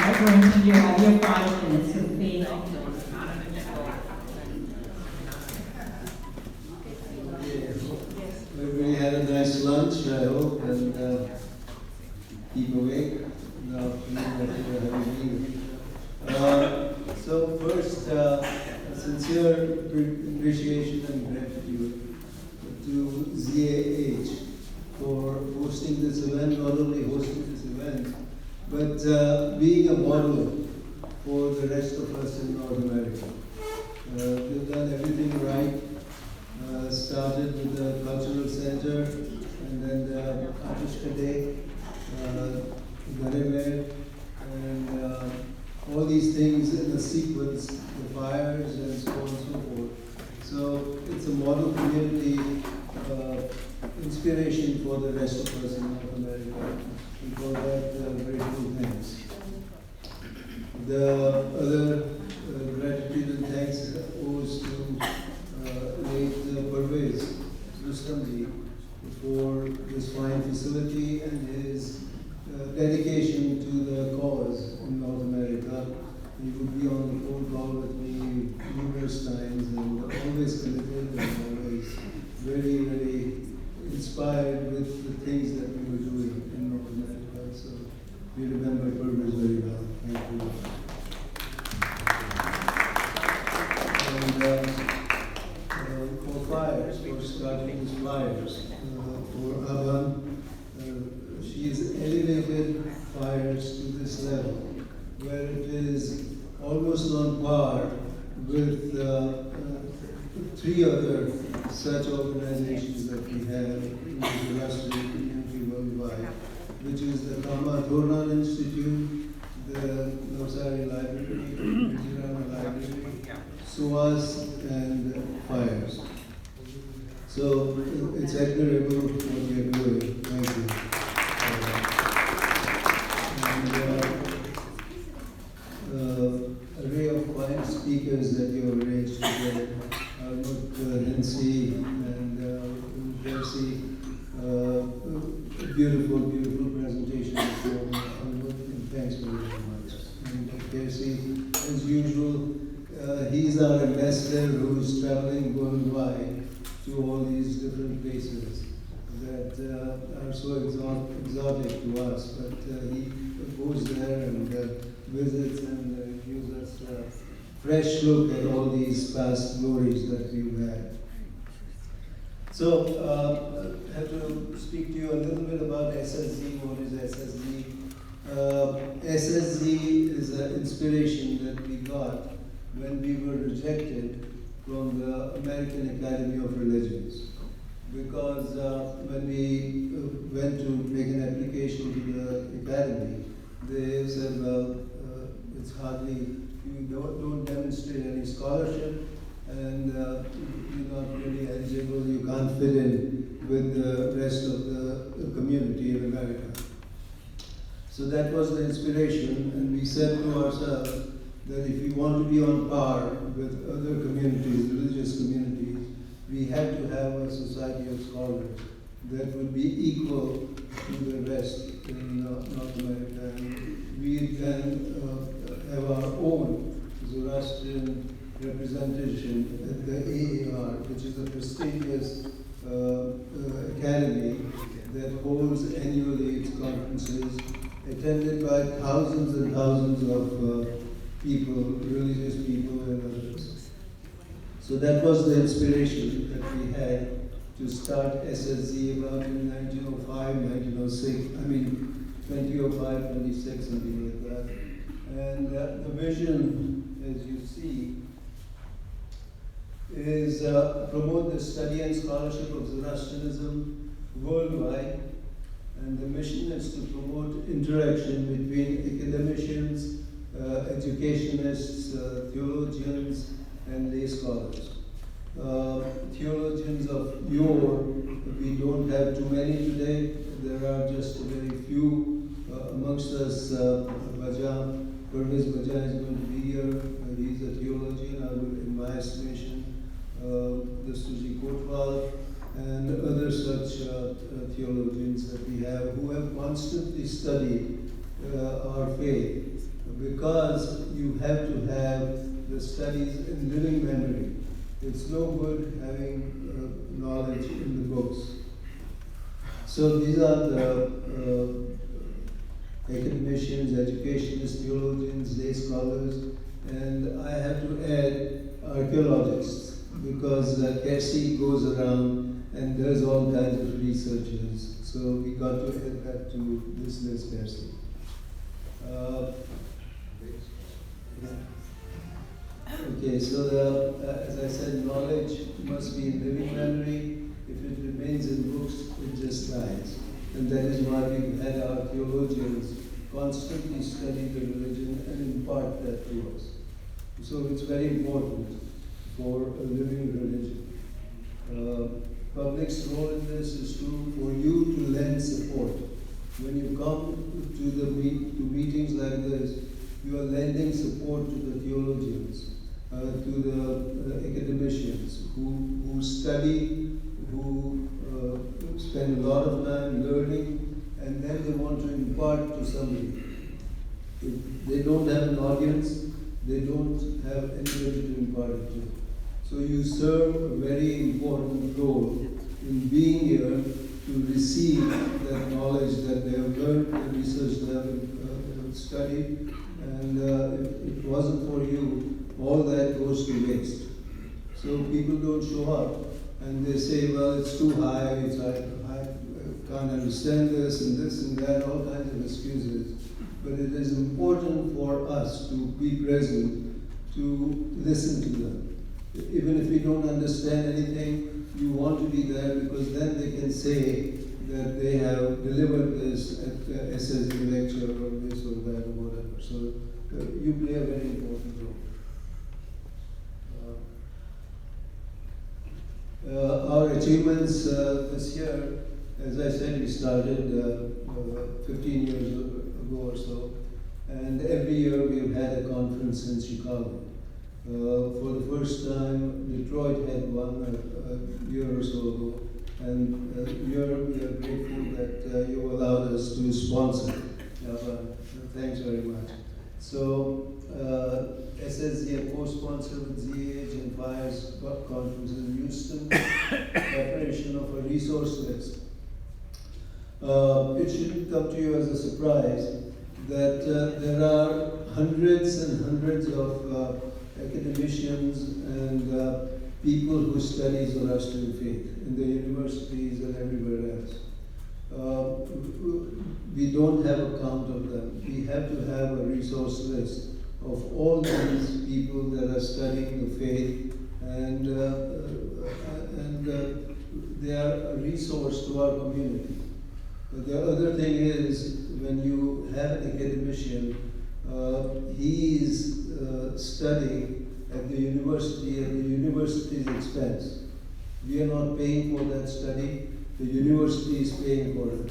Reverend, you have your 5 minutes to speak. Everybody had a nice lunch, I hope, and keep awake in the afternoon after the heavy meal. So first, sincere appreciation and gratitude to ZAH for hosting this event, not only hosting this event, but being a model for the rest of us in North America. They've done everything right. Started with the cultural center, and then the Artist Day, Garimer, and all these things in a sequence, the fires and so on and so forth. So it's a model community inspiration for the rest of us in North America. And for that, very good thanks. The other gratitude and thanks owes to late Parvez Rustom for this fine facility and his dedication to the cause in North America. He would be on the phone call with me numerous times and always committed and always very, very inspired with the things that we were doing in North America. So we remember Parvez very well. Thank you. And for flyers, for starting these flyers, for Aban, she has elevated flyers to this level, where it is almost on par with 3 other such organizations that we have in the Zoroastrian community worldwide, which is the Kama Dhornan Institute, the Navsari Library, the Jirana Library, SOAS, and Fires. So it's admirable what you're doing. Thank you. Array of fine speakers that you arranged today, Nancy and Kersi, beautiful, beautiful presentation this morning. And thanks very much. And Kersi, as usual, he's our ambassador who's traveling worldwide to all these different places that are so exotic to us, but he goes there and visits and gives us a fresh look at all these past glories that we've had. So, I have to speak to you a little bit about SSZ. What is SSZ? SSZ is an inspiration that we got when we were rejected from the American Academy of Religions. Because when we went to make an application to the Academy, they said, well, it's hardly, you don't demonstrate any scholarship, and you're not really eligible, you can't fit in with the rest of the community in America. So that was the inspiration, and we said to ourselves that if we want to be on par with other communities, religious communities, we had to have a society of scholars that would be equal to the rest in North America. And we then have our own Zoroastrian representation at the AAR, which is a prestigious academy that holds annually its conferences, attended by thousands and thousands of people, religious people and others. So that was the inspiration that we had to start SSZ about in 1905, 1906, 2005, 26, something like that. And the vision, as you see, is promote the study and scholarship of Zoroastrianism worldwide. And the mission is to promote interaction between academicians, educationists, theologians, and lay scholars. Theologians of yore, we don't have too many today. There are just very few amongst us. Parvez Bajaj is going to be here. He's a theologian, in my estimation. The Suji Kotwal and other such theologians that we have who have constantly studied our faith because you have to have the studies in living memory. It's no good having knowledge in the books. So these are the academicians, educationists, theologians, lay scholars, and I have to add archaeologists, because Kersi goes around and does all kinds of researches. So we got to add that to this list, Kersi. Okay, so as I said, knowledge must be in living memory. If it remains in books, it just dies. And that is why we had our theologians constantly study the religion and impart that to us. So it's very important for a living religion. Public's role in this is for you to lend support. When you come to meetings like this, you are lending support to the theologians, to the academicians who study, who spend a lot of time learning, and then they want to impart to somebody. If they don't have an audience, they don't have anybody to impart it to. So you serve a very important role in being here to receive that knowledge that they have learned, the research they have studied, and if it wasn't for you, all that goes to waste. So people don't show up, and they say, well, it's too high, I can't understand this and that, all kinds of excuses. But it is important for us to be present, to listen to them. Even if we don't understand anything, you want to be there, because then they can say that they have delivered this at SSD lecture or this or that or whatever. So you play a very important role. Our achievements this year, as I said, we started 15 years ago or so, and every year we have had a conference in Chicago. For the first time, Detroit had one a year or so ago, and Europe, we are grateful that you allowed us to sponsor. Thanks very much. So, SSZ, a co-sponsor with ZH and FIRE's conference in Houston, preparation of a resource list. It shouldn't come to you as a surprise that there are hundreds and hundreds of academicians and people who study Zoroastrian faith in the universities and everywhere else. We don't have a count of them. We have to have a resource list of all these people that are studying the faith, and they are a resource to our community. But the other thing is, when you have an academician, he is studying at the university at the university's expense. We are not paying for that study, the university is paying for it.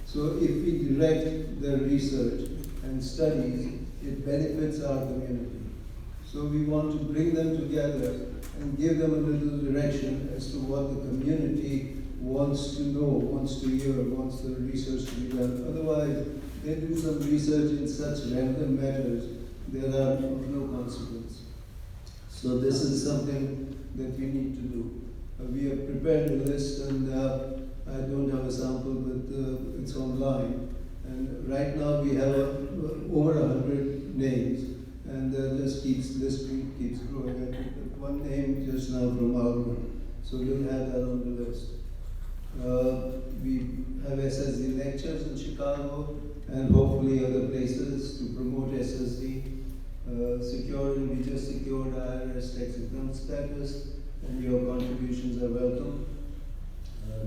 So if we direct their research and studies, it benefits our community. So we want to bring them together and give them a little direction as to what the community wants to know, wants to hear, wants the research to be done. Otherwise, they do some research in such random matters that are of no consequence. So this is something that we need to do. We have prepared a list, and I don't have a sample, but it's online. And right now we have over 100 names, and this keeps growing. I took one name just now from Alma, so we'll have that on the list. We have SSD lectures in Chicago and hopefully other places to promote SSD. We just secured IRS tax exempt status, and your contributions are welcome.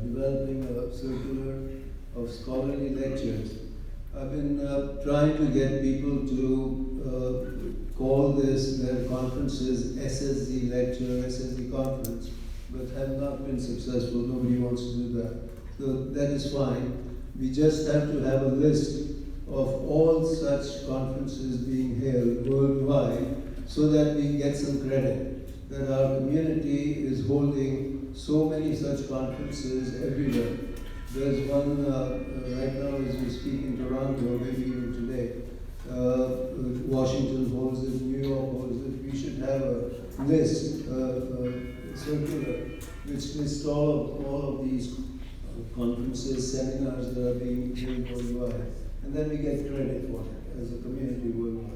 Developing a circular of scholarly lectures. I've been trying to get people to call their conferences SSD lecture, SSD conference, but have not been successful. Nobody wants to do that. So that is fine. We just have to have a list of all such conferences being held worldwide so that we get some credit that our community is holding so many such conferences everywhere. There's one right now as we speak in Toronto, maybe even today, Washington. list, circular, which lists all of these conferences, seminars that are being held worldwide. And then we get credit for it as a community worldwide.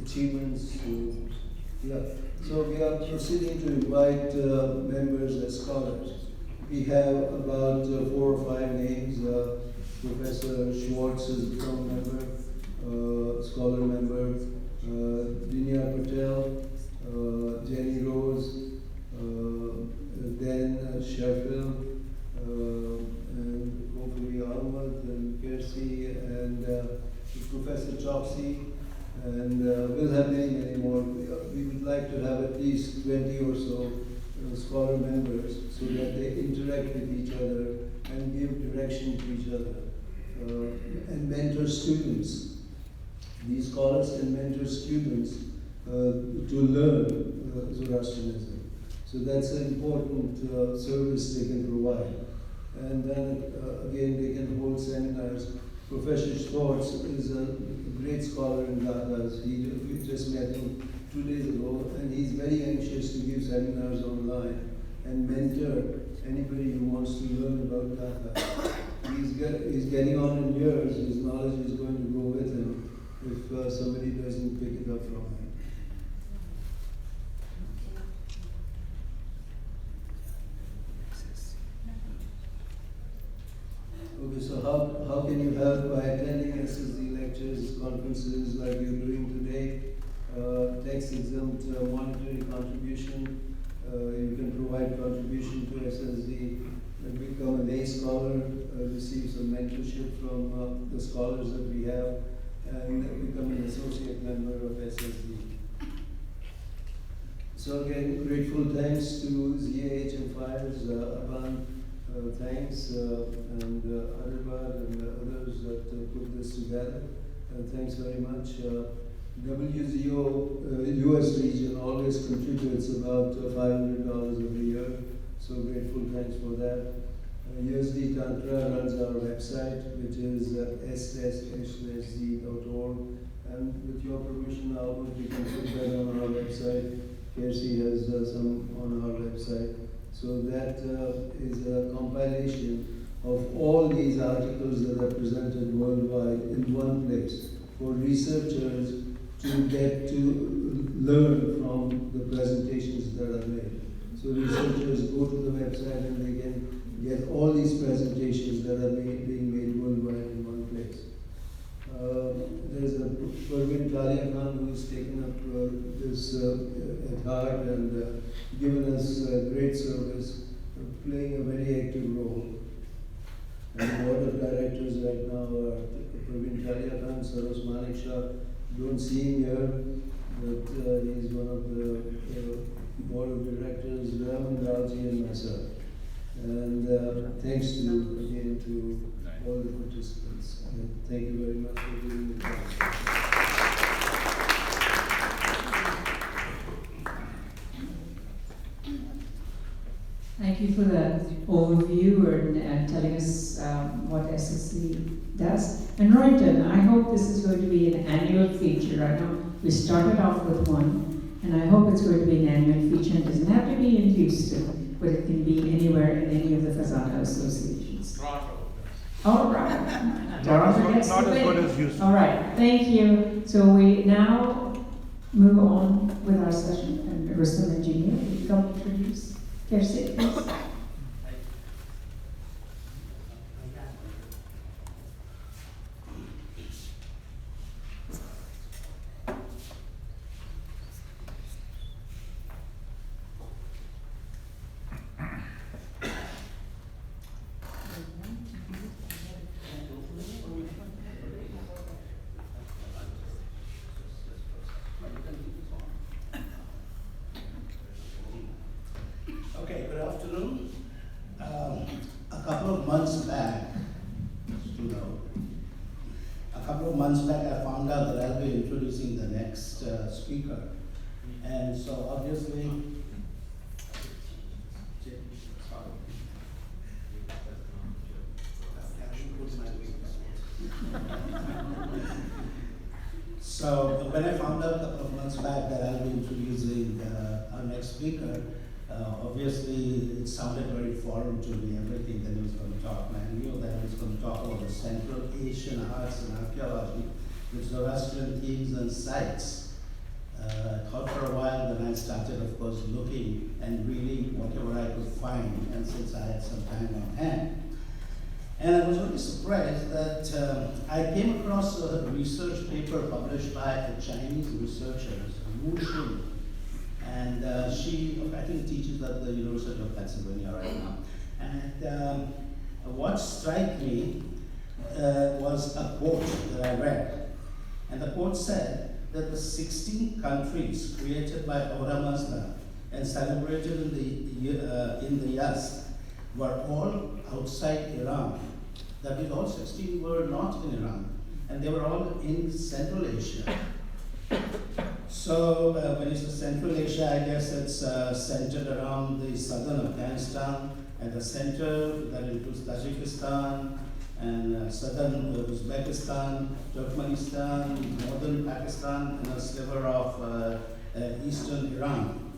Achievements, yeah. So we are proceeding to invite members as scholars. We have about 4 or 5 names. Professor Schwartz has become a member, scholar member. Dinya Patel, Jenny Rose, Dan Sheffield, and hopefully Ahmad and Kersi and Professor Chopsy. And we'll have many more. We would like to have at least 20 or so scholar members so that they interact with each other and give direction to each other and mentor students. These scholars can mentor students to learn Zoroastrianism. So that's an important service they can provide. And then again, they can hold seminars. Professor Schwartz is a great scholar in Gathas. We just met him 2 days ago, and he's very anxious to give seminars online and mentor anybody who wants to learn about Gatha. He's getting on in years. His knowledge is going to go with him if somebody doesn't pick it up from him. Okay, so how can you help by attending SSD lectures, conferences like you're doing today? Tax-exempt monetary contribution. You can provide contribution to SSD, become a lay scholar, receive some mentorship from the scholars that we have, and become an associate member of SSD. So again, grateful thanks to ZAH and Fires, Aban, thanks, and Aribad and others that put this together. Thanks very much. WZO US region always contributes about $500 every year, so grateful thanks for that. USD Tantra runs our website, which is s-z.org, and with your permission, Albert, we can put that on our website. Kersi has some on our website. So that is a compilation of all these articles that are presented worldwide in one place for researchers to get to learn from the presentations that are made. So researchers go to the website and they can get all these presentations that are being made worldwide in one place. There's a Pervin Talia Khan who has taken up this at heart and given us great service, playing a very active role. And the board of directors right now are Pervin Talia Khan, Saros Manik Shah. Don't see him here, but he's one of the board of directors, Raman Rauji and myself. And thanks again to all the participants. And thank you very much for giving the time. Thank you for that overview and telling us what SSC does. And Royton, I hope this is going to be an annual feature. I know we started off with one, and I hope it's going to be an annual feature. It doesn't have to be in Houston, but it can be anywhere in any of the Fazana associations. Toronto. All right. Not as good as Houston. All right, thank you. So we now move on with our session, and Rustom and Junior will come introduce. Kersi, please. Okay, good afternoon. A couple of months back, I found out that I'll be introducing the next speaker. And so obviously, So when I found out a couple of months back that I'll be introducing our next speaker, obviously it sounded very foreign to me, everything that he was going to talk. And I knew that he was going to talk about the Central Asian arts and archaeology, with Zoroastrian themes and sites. I thought for a while, then I started, of course, looking and reading whatever I could find, and since I had some time on hand. And I was really surprised that I came across a research paper published by a Chinese researcher, Wu Xun. And she, I think, teaches at the University of Pennsylvania right now. And what struck me was a quote that I read. And the quote said that the 16 countries created by Ora Mazda and celebrated in the Yazd were all outside Iran. That means all 16 were not in Iran, and they were all in Central Asia. So when it's Central Asia, I guess it's centered around the southern Afghanistan, and the center that includes Tajikistan, and southern Uzbekistan, Turkmenistan, northern Pakistan, and a sliver of eastern Iran.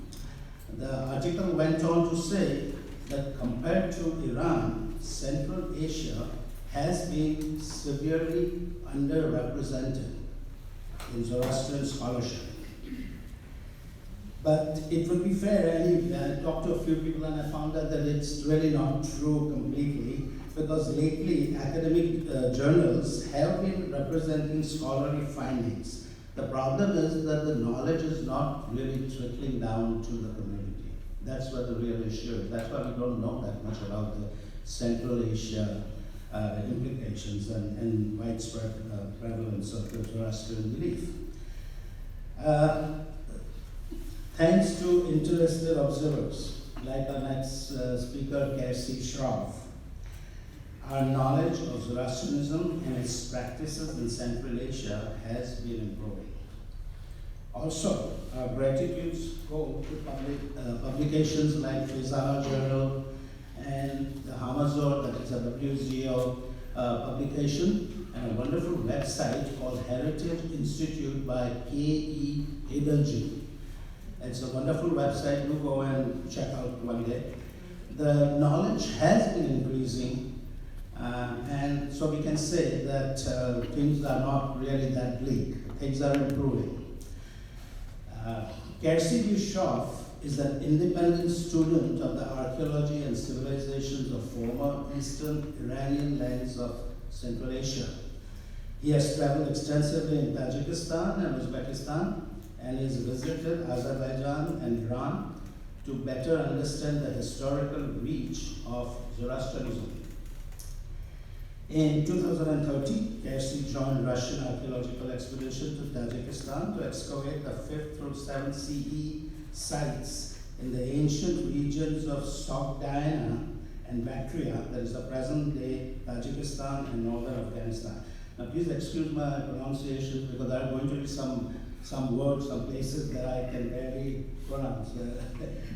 The article went on to say that compared to Iran, Central Asia has been severely underrepresented in Zoroastrian scholarship. But it would be fair, I talked to a few people and I found out that it's really not true completely, because lately academic journals have been representing scholarly findings. The problem is that the knowledge is not really trickling down to the community. That's what the real issue is. That's why we don't know that much about the Central Asia implications and widespread prevalence of the Zoroastrian belief. Thanks to interested observers, like our next speaker, Kersi Shroff, our knowledge of Zoroastrianism and its practices in Central Asia has been improving. Also, our gratitudes go to publications like Fizana Journal and the Hamazor, that is a WZO publication, and a wonderful website called Heritage Institute by K.E. Hidalji. It's a wonderful website, do go and check out one day. The knowledge has been increasing, and so we can say that things are not really that bleak. Things are improving. Kersi Shroff is an independent student of the archaeology and civilizations of former Eastern Iranian lands of Central Asia. He has traveled extensively in Tajikistan and Uzbekistan, and he has visited Azerbaijan and Iran to better understand the historical reach of Zoroastrianism. In 2013, Kersi joined Russian archaeological expedition to Tajikistan to excavate the 5th through 7th CE sites in the ancient regions of Sogdiana and Bactria, that is the present-day Tajikistan and northern Afghanistan. Now please excuse my pronunciation, because there are going to be some words, some places that I can barely pronounce.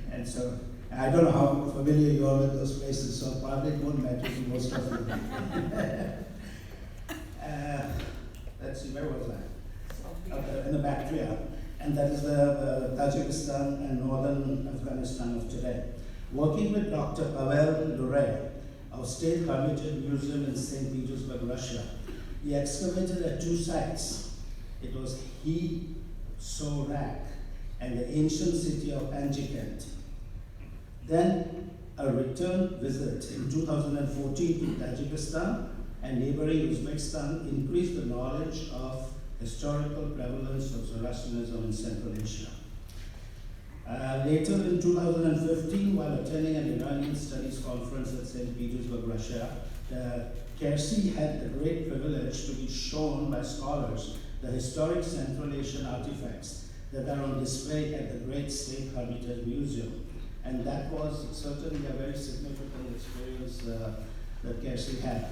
And so I don't know how familiar you are with those places, so probably it won't matter to most of you. Let's see, where was I? In the Bactria. And that is the Tajikistan and northern Afghanistan of today. Working with Dr. Pavel Luray of State Hermitage Museum in St. Petersburg, Russia, he excavated at 2 sites. It was Sorak and the ancient city of Panjikent. Then a return visit in 2014 to Tajikistan and neighboring Uzbekistan increased the knowledge of historical prevalence of Zoroastrianism in Central Asia. Later in 2015, while attending an Iranian Studies conference at St. Petersburg, Russia, Kersi had the great privilege to be shown by scholars the historic Central Asian artifacts that are on display at the Great State Hermitage Museum. And that was certainly a very significant experience that Kersi had.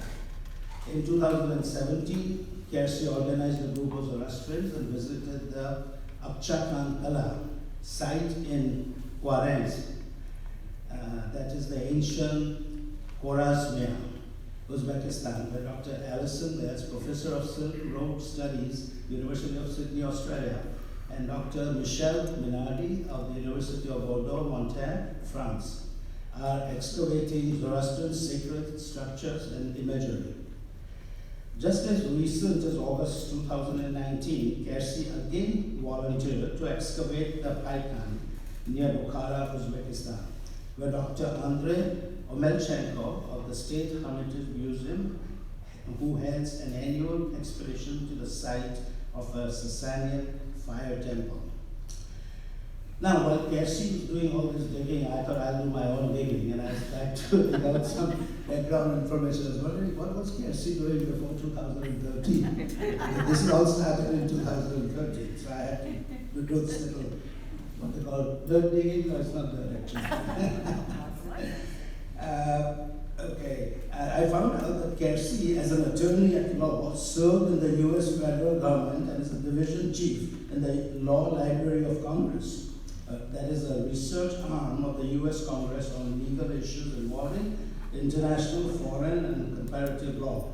In 2017, Kersi organized a group of Zoroastrians and visited the Abchakan Kala site in Khwarezm. That is the ancient Khwarezmia. Uzbekistan, where Dr. Alison Betts, Professor of Silk Road Studies, University of Sydney, Australia, and Dr. Michel Minardi of the University of Bordeaux, Montaigne, France, are excavating Zoroastrian sacred structures and imagery. Just as recent as August 2019, Kersi again volunteered to excavate the Paikan near Bukhara, Uzbekistan, where Dr. Andrei Omelchenko of the State Hermitage Museum, who heads an annual expedition to the site of a Sasanian fire temple. Now, while Kersi was doing all this digging, I thought I'll do my own digging, and I tried to dig out some background information. I was wondering, what was Kersi doing before 2013? This all started in 2013, so I had to do this little, what they call dirt digging. No, it's not dirt actually. I found out that Kersi, as an attorney at law, served in the US federal government and is a division chief in the Law Library of Congress. That is a research arm of the US Congress on legal issues involving international, foreign, and comparative law.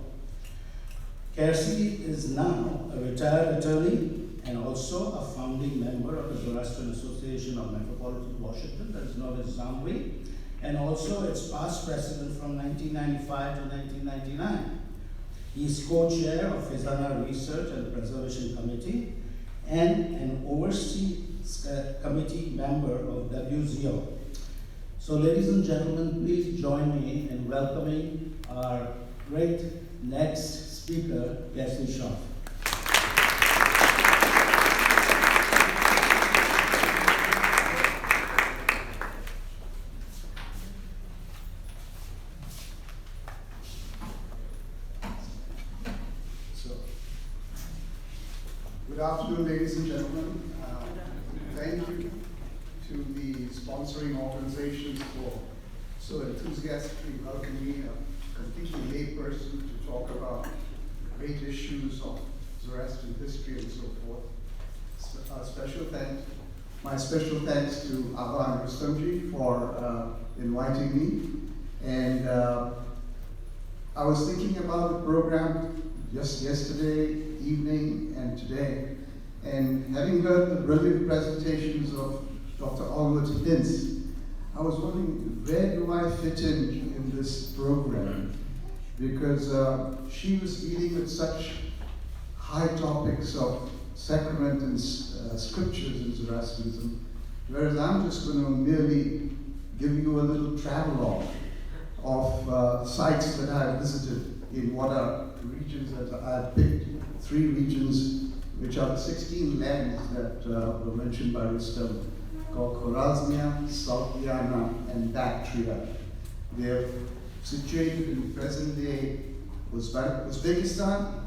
Kersi is now a retired attorney and also a founding member of the Zoroastrian Association of Metropolitan Washington, that is known as ZAMWI, and also its past president from 1995 to 1999. He is co-chair of Fezana Research and Preservation Committee and an overseas committee member of WZO. So ladies and gentlemen, please join me in welcoming our great next speaker, Kersi Shroff. Good afternoon, ladies and gentlemen. Thank you to the sponsoring organizations for so enthusiastically welcoming me, a completely lay person, to talk about great issues of Zoroastrian history and so forth. My special thanks to Abba and Rustomji for inviting me. And I was thinking about the program just yesterday evening and today, and having heard the brilliant presentations of Dr. Oliver Hintz, I was wondering, where do I fit in this program? Because she was dealing with such high topics of sacrament and scriptures in Zoroastrianism, whereas I'm just going to merely give you a little travelogue of sites that I have visited in what are regions that I've picked, 3 regions, which are the 16 lands that were mentioned by Rustom, called Khorasmia, Saltiana, and Bactria. They are situated in present-day Uzbekistan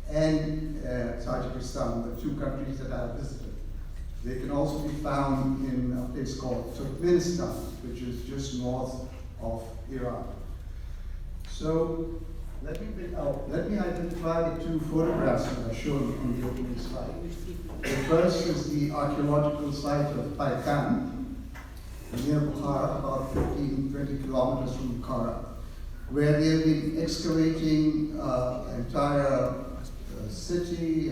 and Tajikistan, the 2 countries that I have visited. They can also be found in a place called Turkmenistan, which is just north of Iran. So let me identify the 2 photographs that I showed on the opening slide. The first is the archaeological site of Paikan, near Bukhara, about 15-20 kilometers from Bukhara, where they have been excavating an entire city,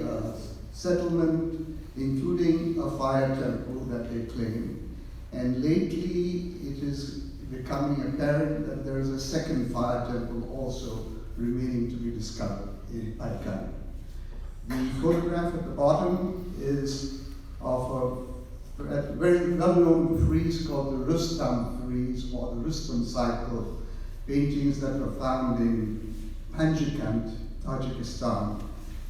settlement, including a fire temple that they claim. And lately it is becoming apparent that there is a second fire temple also remaining to be discovered in Paikan. The photograph at the bottom is of a very well-known frieze called the Rustom frieze, or the Rustom cycle, paintings that were found in Panjikant, Tajikistan,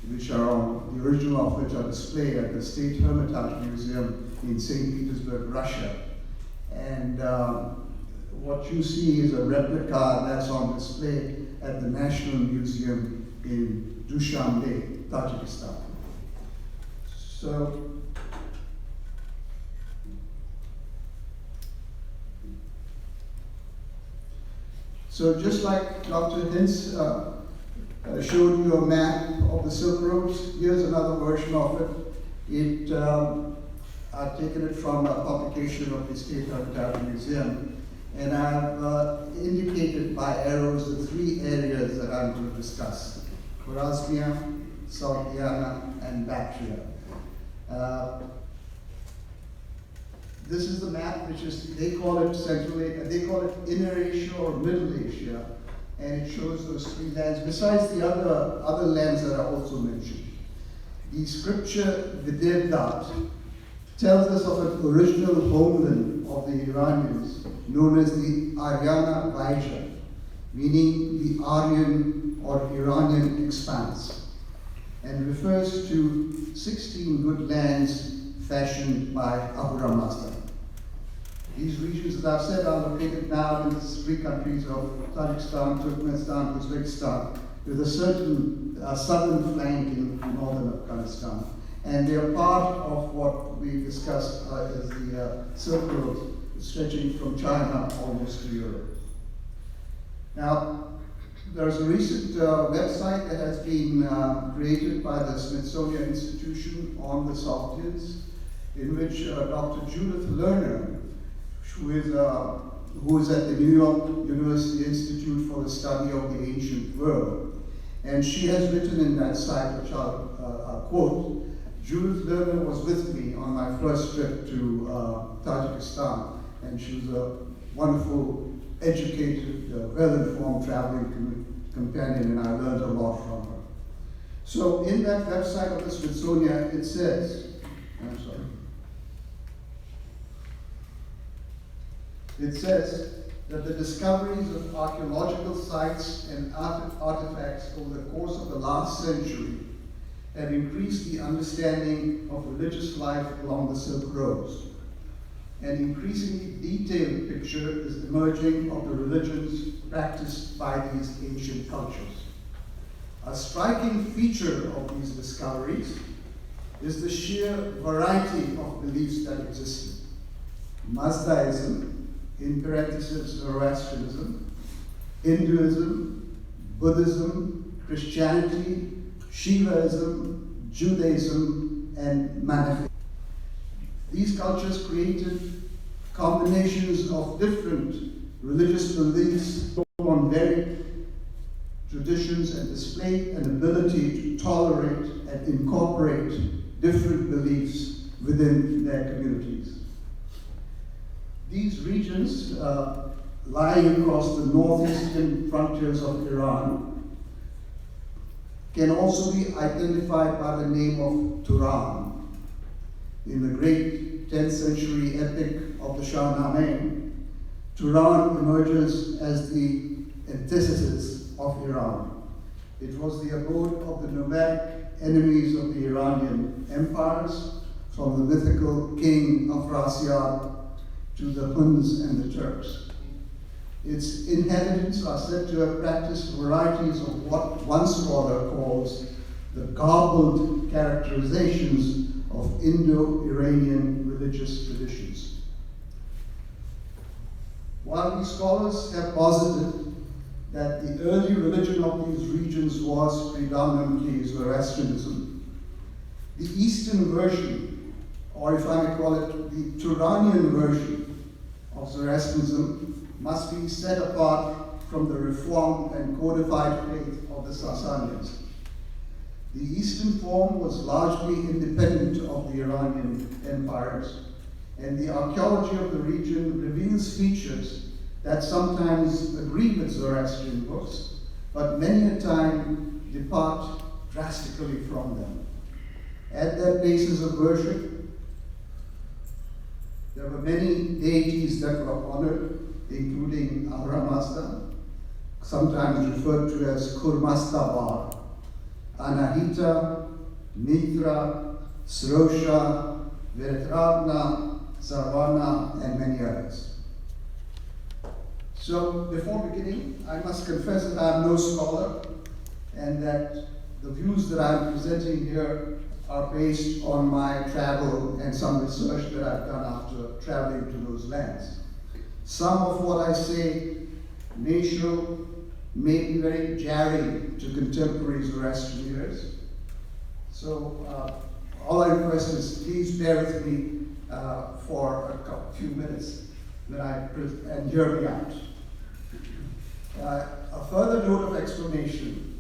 which are on, the original of which are displayed at the State Hermitage Museum in St. Petersburg, Russia. And what you see is a replica that's on display at the National Museum in Dushanbe, Tajikistan. So just like Dr. Hintz showed you a map of the Silk Roads, here's another version of it. I've taken it from a publication of the State Hermitage Museum, and I've indicated by arrows the 3 areas I'm going to discuss: Khwarezmia, Saltiana, and Bactria. This is the map, which is, they call it they call it Inner Asia or Middle Asia, and it shows those three lands, besides the other lands that are also mentioned. The scripture Videvdat tells us of an original homeland of the Iranians known as the Aryana Vaishya, meaning the Aryan or Iranian expanse, and refers to 16 good lands fashioned by Ahura Mazda. These regions, as I've said, are located now in the three countries of Tajikistan, Turkmenistan, Uzbekistan, with a certain southern flank in northern Afghanistan. And they are part of what we discussed as the Silk Road, stretching from China almost to Europe. Now, there's a recent website that has been created by the Smithsonian Institution on the Saltians, in which Dr. Judith Lerner, who is at the New York University Institute for the Study of the Ancient World, and she has written in that site, which I'll quote, Judith Lerner was with me on my first trip to Tajikistan, and she was a wonderful, educated, well-informed traveling companion, and I learned a lot from her. So in that website of the Smithsonian, it says, it says that the discoveries of archaeological sites and artifacts over the course of the last century have increased the understanding of religious life along the Silk Roads. An increasingly detailed picture is emerging of the religions practiced by these ancient cultures. A striking feature of these discoveries is the sheer variety of beliefs that existed. Mazdaism, in parentheses Zoroastrianism, Hinduism, Buddhism, Christianity, Shivaism, Judaism, and Manifism. These cultures created combinations of different religious beliefs on varied traditions and displayed an ability to tolerate and incorporate different beliefs within their communities. These regions, lying across the northeastern frontiers of Iran, can also be identified by the name of Turan. In the great 10th century epic of the Shahnameh, Turan emerges as the antithesis of Iran. It was the abode of the nomadic enemies of the Iranian empires, from the mythical king Afrasiab to the Huns and the Turks. Its inhabitants are said to have practiced varieties of what one scholar calls the garbled characterizations of Indo-Iranian religious traditions. While these scholars have posited that the early religion of these regions was predominantly Zoroastrianism, the Eastern version, or if I may call it the Turanian version of Zoroastrianism, must be set apart from the reformed and codified faith of the Sassanians. The Eastern form was largely independent of the Iranian empires, and the archaeology of the region reveals features that sometimes agree with Zoroastrian books, but many a time depart drastically from them. At their places of worship, there were many deities that were honored, including Ahura Mazda, sometimes referred to as Kurmastabar, Anahita, Mitra, Srosha, Veretravna, Sarvana, and many others. So before beginning, I must confess that I am no scholar, and that the views that I'm presenting here are based on my travel and some research that I've done after traveling to those lands. Some of what I say may be very jarring to contemporary Zoroastrian ears. So all I request is please bear with me for a few minutes and hear me out. a further note of explanation,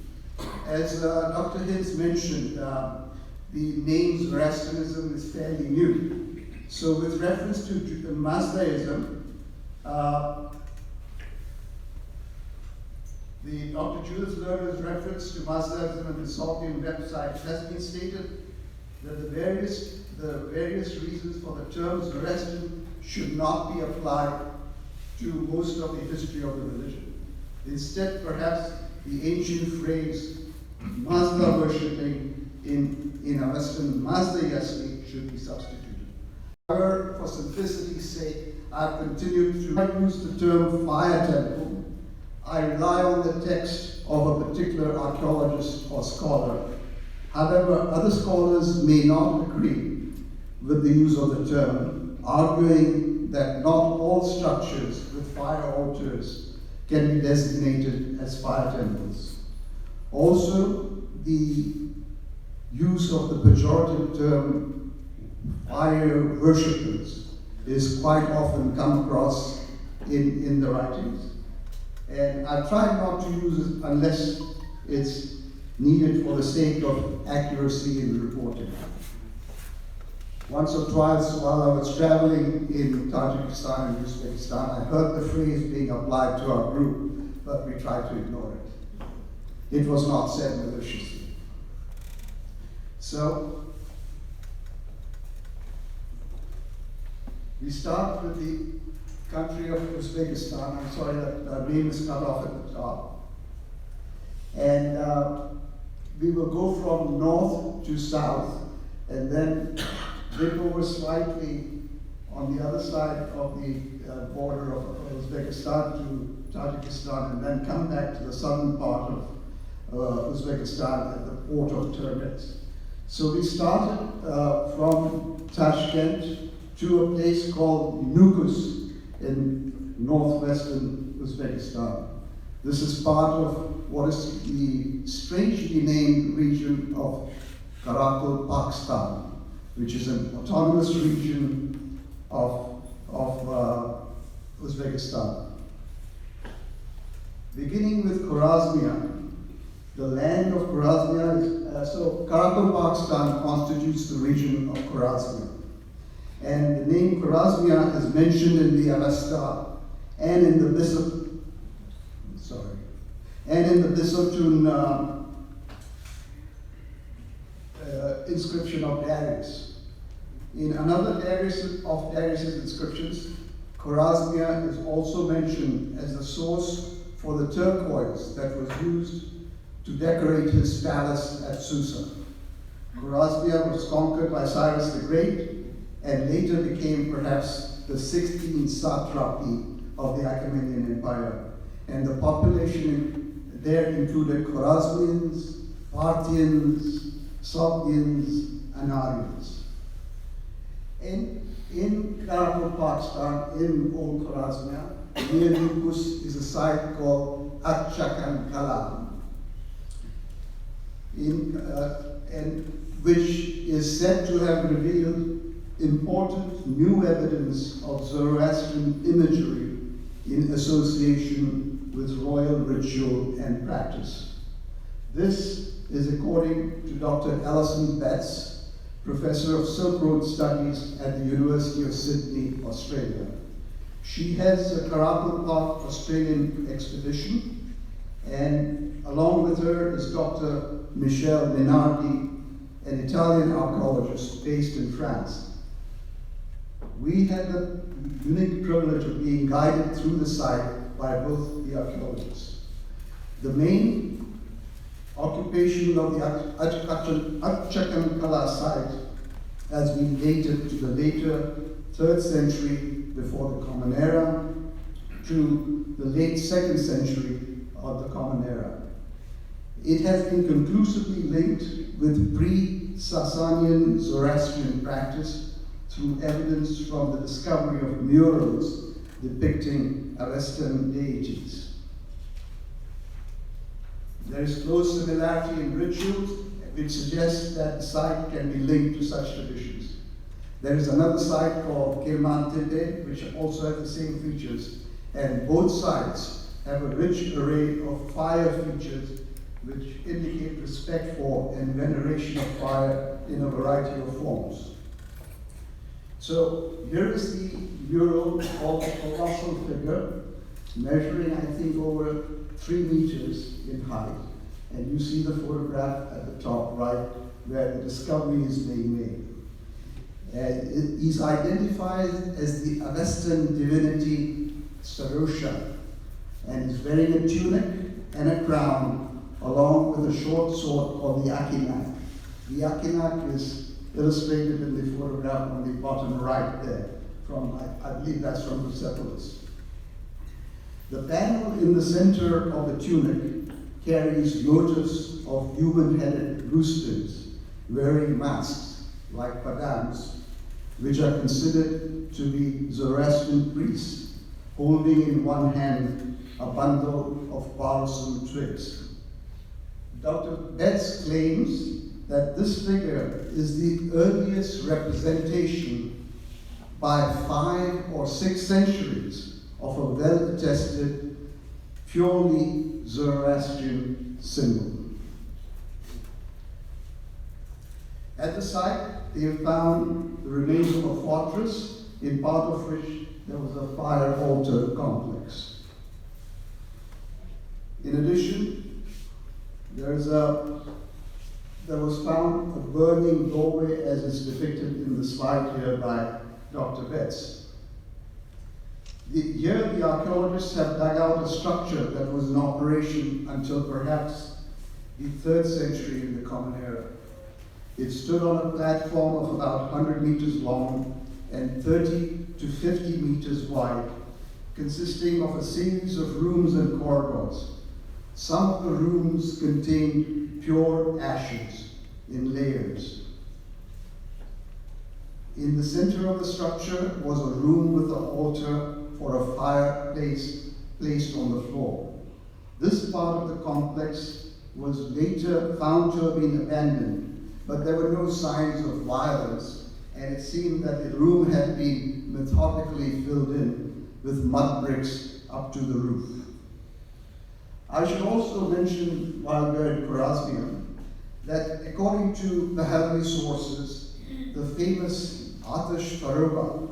as Dr. Hinz mentioned, the name Zoroastrianism is fairly new. So with reference to Mazdaism, the Dr. Judith Lerner's reference to Mazdaism and the Sorbian website has been stated that the various reasons for the term Zoroastrian should not be applied to most of the history of the religion. Instead, perhaps the ancient phrase Mazda worshipping in a Western Mazda Yasli should be substituted. However, for simplicity's sake, I've continued to use the term fire temple. I rely on the text of a particular archaeologist or scholar. However, other scholars may not agree with the use of the term, arguing that not all structures with fire altars can be designated as fire temples. Also, the use of the pejorative term fire worshippers is quite often come across in the writings. And I try not to use it unless it's needed for the sake of accuracy in reporting. Once or twice while I was traveling in Tajikistan and Uzbekistan, I heard the phrase being applied to our group, but we tried to ignore it. It was not said maliciously. So, we start with the country of Uzbekistan. I'm sorry that the name is cut off at the top. And we will go from north to south, and then dip over slightly on the other side of the border of Uzbekistan to Tajikistan, and then come back to the southern part of Uzbekistan at the port of Termit. So we started from Tashkent to a place called Nukus in northwestern Uzbekistan. This is part of what is the strangely named region of Karakol, Pakistan, which is an autonomous region of Uzbekistan. Beginning with Khwarezmia, the land of Khwarezmia is, so Karakol, Pakistan constitutes the region of Khwarezmia. And the name Khwarezmia is mentioned in the Avesta and in the Bisotun inscription of Darius. In another of Darius's inscriptions, Khwarezmia is also mentioned as the source for the turquoise that was used to decorate his palace at Susa. Khwarezmia was conquered by Cyrus the Great and later became perhaps the 16th satrapy of the Achaemenid Empire. And the population there included Khwarezmians, Parthians, Sogdians, and Aryans. In Karakol, Pakistan, in Old Khwarezmia, near Nukus is a site called Akchakan Kala, which is said to have revealed important new evidence of Zoroastrian imagery in association with royal ritual and practice. This is according to Dr. Alison Betts, Professor of Silk Road Studies at the University of Sydney, Australia. She heads the Karakol Park Australian expedition, and along with her is Dr. Michel Minardi, an Italian archaeologist based in France. We had the unique privilege of being guided through the site by both the archaeologists. The main occupation of the Akchakan Kala site has been dated to the later 3rd century before the Common Era to the late 2nd century of the Common Era. It has been conclusively linked with pre-Sasanian Zoroastrian practice through evidence from the discovery of murals depicting Avestan deities. There is close similarity in rituals, which suggests that the site can be linked to such traditions. There is another site called Kirman Tete, which also has the same features, and both sites have a rich array of fire features which indicate respect for and veneration of fire in a variety of forms. So here is the mural of a colossal figure, measuring, I think, over 3 meters in height. And you see the photograph at the top right, where the discovery is being made. He's identified as the Avestan divinity Sarosha, and is wearing a tunic and a crown, along with a short sword called the Akinak. The Akinak is illustrated in the photograph on the bottom right there, from, I believe that's from Persepolis. The panel in the center of the tunic carries motifs of human-headed roosters wearing masks, like padams, which are considered to be Zoroastrian priests, holding in one hand a bundle of balsam twigs. Dr. Betts claims that this figure is the earliest representation by 5 or 6 centuries of a well-attested, purely Zoroastrian symbol. At the site, they have found the remains of a fortress, in part of which there was a fire altar complex. In addition, there was found a burning doorway, as is depicted in the slide here by Dr. Betts. Here, the archaeologists have dug out a structure that was in operation until perhaps the 3rd century in the Common Era. It stood on a platform of about 100 meters long and 30 to 50 meters wide, consisting of a series of rooms and corridors. Some of the rooms contained pure ashes in layers. In the center of the structure was a room with an altar for a fireplace placed on the floor. This part of the complex was later found to have been abandoned, but there were no signs of violence, and it seemed that the room had been methodically filled in with mud bricks up to the roof. I should also mention, while we're in Khwarezmia, that according to the Halley sources, the famous Atash Faruba,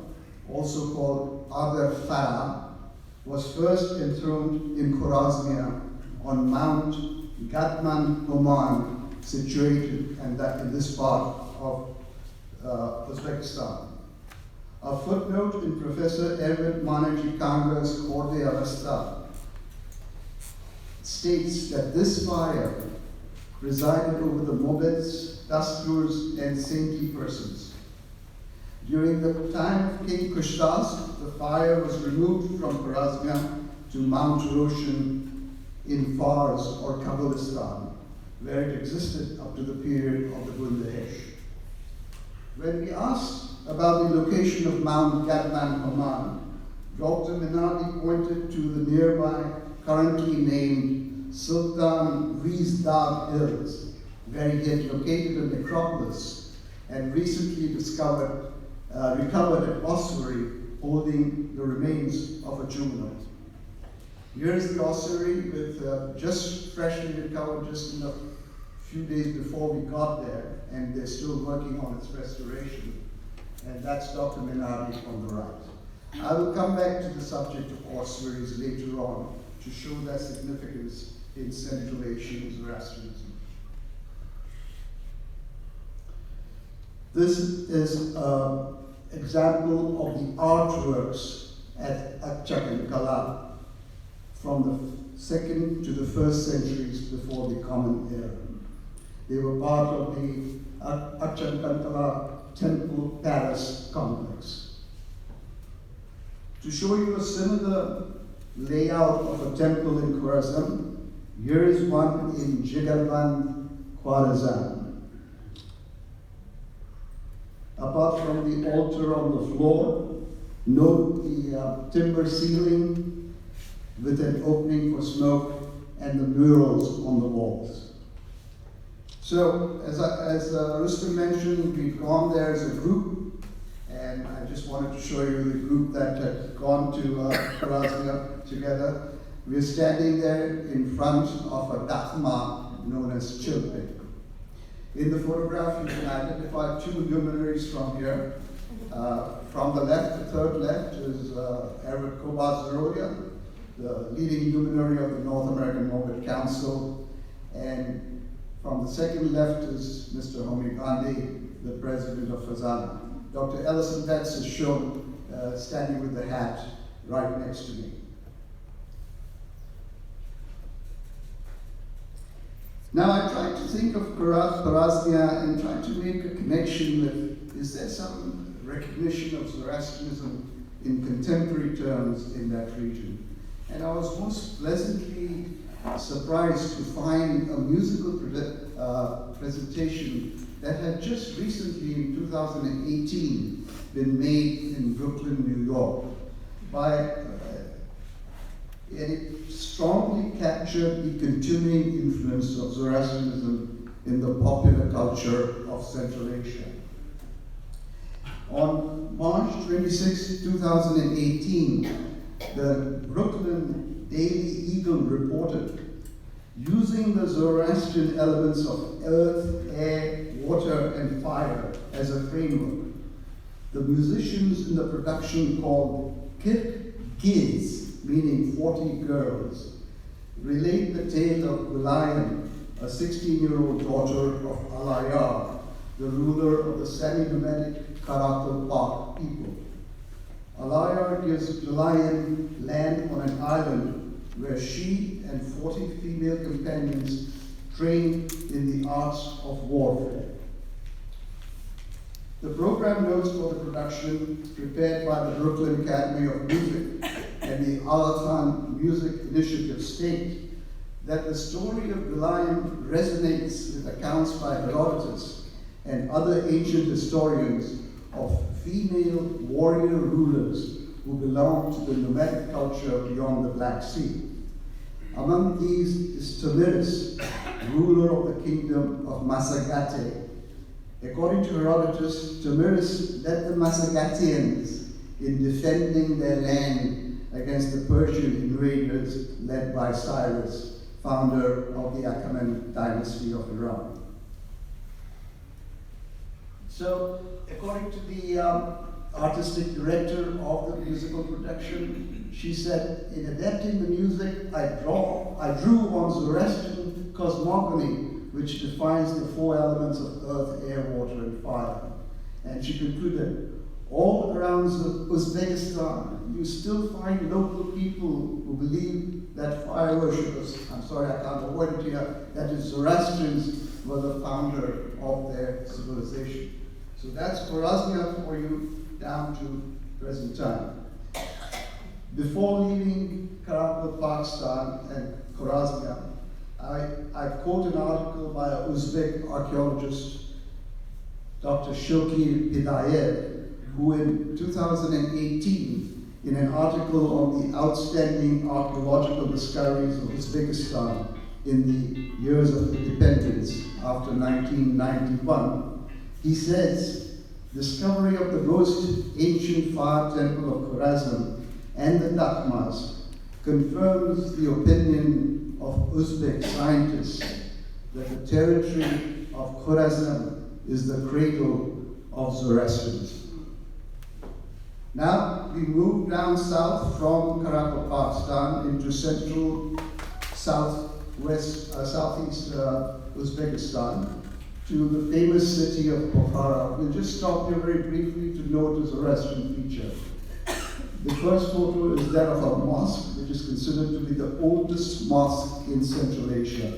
also called Adar Farah, was first enthroned in Khwarezmia on Mount Gatman Homan, situated in this part of Uzbekistan. A footnote in Professor Erwin Manaji Kanga's Korde Avesta states that this fire presided over the Mobeds, Dastur's, and saintly persons. During the time of King Kushtas, the fire was removed from Khwarezmia to Mount Roshan in Fars or Kabbalistan, where it existed up to the period of the Bundahesh. When we asked about the location of Mount Gatman Haman, Dr. Minardi pointed to the nearby, currently named Sultan Rizdad Hills, where he had located a necropolis and recently recovered an ossuary holding the remains of a juvenile. Here's the ossuary with just freshly recovered just in a few days before we got there, and they're still working on its restoration. And that's Dr. Minardi on the right. I will come back to the subject of ossuaries later on to show their significance in Central Asian Zoroastrianism. This is an example of the artworks at Akchakankala from the 2nd to the 1st centuries before the Common Era. They were part of the Akchakankala Temple Palace complex. To show you a similar layout of a temple in Khwarezm, here is one in Jigarban, Khwarezm. Apart from the altar on the floor, note the timber ceiling with an opening for smoke and the murals on the walls. So, as Rustom mentioned, we've gone there as a group, and I just wanted to show you the group that had gone to Khwarezmia together. We're standing there in front of a dakhma known as Chilpe. In the photograph, you can identify two luminaries from here. From the left, the third left, is Everett Kobat Zeroya, the leading luminary of the North American Morbid Council. And from the second left is Mr. Homi Gandhi, the president of Fazana. Dr. Ellison Betts is shown standing with the hat right next to me. Now I tried to think of Khwarezmia and tried to make a connection with, is there some recognition of Zoroastrianism in contemporary terms in that region? And I was most pleasantly surprised to find a musical presentation that had just recently in 2018 been made in Brooklyn, New York and it strongly captured the continuing influence of Zoroastrianism in the popular culture of Central Asia. On March 26, 2018, the Brooklyn Daily Eagle reported, using the Zoroastrian elements of earth, air, water, and fire as a framework, the musicians in the production called Kirk Giz, meaning 40 girls, relate the tale of Gulayan, a 16-year-old daughter of Alayar, the ruler of the semi-nomadic Karakul Pak people. Alayar gives Gulayan land on an island where she and 40 female companions train in the arts of warfare. The program notes for the production, prepared by the Brooklyn Academy of Music and the Alathan Music Initiative, state that the story of Gulayan resonates with accounts by Herodotus and other ancient historians of female warrior rulers who belonged to the nomadic culture beyond the Black Sea. Among these is Tamiris, ruler of the kingdom of Masagate. According to Herodotus, Tamiris led the Masagatians in defending their land against the Persian invaders led by Cyrus, founder of the Achaemenid dynasty of Iran. So, according to the artistic director of the musical production, she said, in adapting the music, I drew on Zoroastrian cosmogony, which defines the four elements of earth, air, water, and fire. And she concluded, all around Uzbekistan, you still find local people who believe that fire worshippers, I'm sorry I can't avoid it here, that is Zoroastrians were the founder of their civilization. So that's Khwarezmia for you down to present time. Before leaving Karakul, Pakistan and Khwarezmia, I quote an article by a Uzbek archaeologist, Dr. Shokir Pidayev, who in 2018, in an article on the outstanding archaeological discoveries of Uzbekistan in the years of independence after 1991, he says, discovery of the most ancient fire temple of Khwarezm and the Dakhmas confirms the opinion of Uzbek scientists that the territory of Khwarezm is the cradle of Zoroastrianism. Now we move down south from Karakul, Pakistan into central, southeast Uzbekistan to the famous city of Bukhara. We'll just stop here very briefly to note a Zoroastrian feature. The first photo is that of a mosque, which is considered to be the oldest mosque in Central Asia.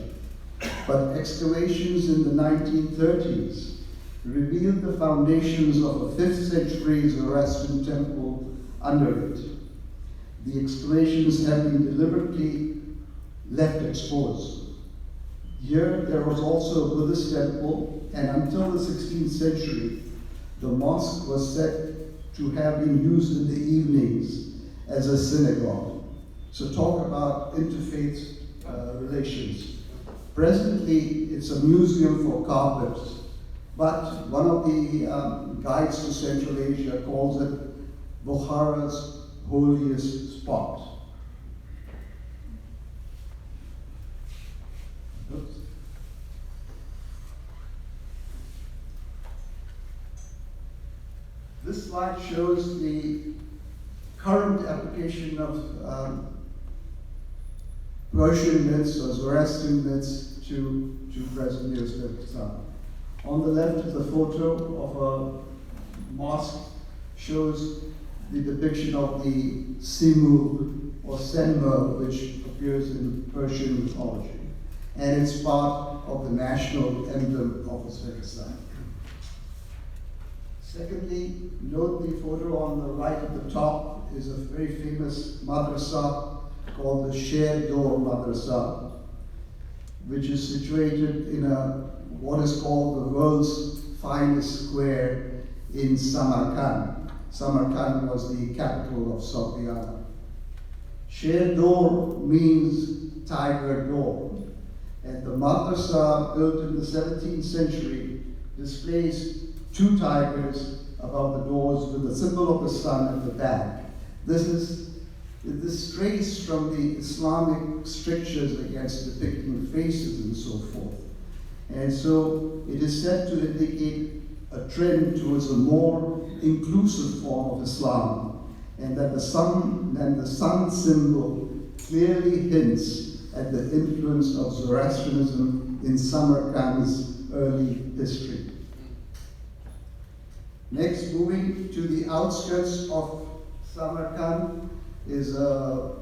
But excavations in the 1930s revealed the foundations of a 5th century Zoroastrian temple under it. The excavations have been deliberately left exposed. Here there was also a Buddhist temple, and until the 16th century, the mosque was said to have been used in the evenings as a synagogue. So talk about interfaith relations. Presently, it's a museum for carpets, but one of the guides to Central Asia calls it Bukhara's holiest spot. Oops. This slide shows the current application of Persian myths or Zoroastrian myths to present day Uzbekistan. On the left is a photo of a mosque, shows the depiction of the Simurg or Senmer, which appears in Persian mythology. And it's part of the national emblem of Uzbekistan. Secondly, note the photo on the right at the top is a very famous madrasa called the Sher Dor Madrasa, which is situated in what is called the world's finest square in Samarkand. Samarkand was the capital of Soviet. Sher Dor means tiger door, and the madrasa, built in the 17th century, displays two tigers above the doors with the symbol of the sun at the back. This trace from the Islamic strictures against depicting faces and so forth. And so it is said to indicate a trend towards a more inclusive form of Islam, and that the sun symbol clearly hints at the influence of Zoroastrianism in Samarkand's early history. Next, moving to the outskirts of Samarkand is a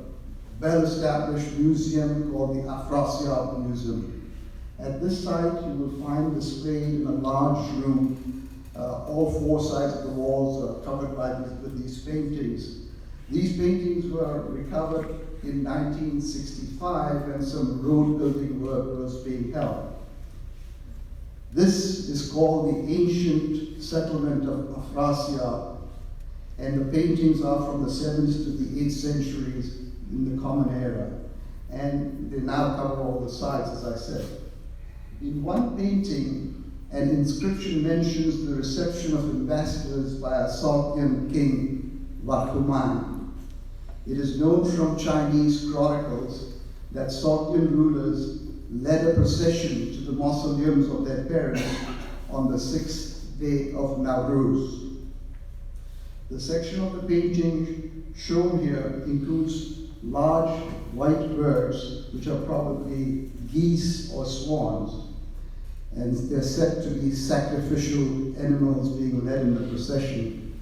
well-established museum called the Afrasiab Museum. At this site, you will find displayed in a large room, all four sides of the walls are covered with these paintings. These paintings were recovered in 1965 when some road building work was being held. This is called the ancient settlement of Afrasiab, and the paintings are from the 7th to the 8th centuries in the Common Era. And they now cover all the sides, as I said. In one painting, an inscription mentions the reception of ambassadors by a Sultan king, Warhuman. It is known from Chinese chronicles that Sultan rulers led a procession to the mausoleums of their parents on the 6th day of Nowruz. The section of the painting shown here includes large white birds, which are probably geese or swans, and they're said to be sacrificial animals being led in the procession.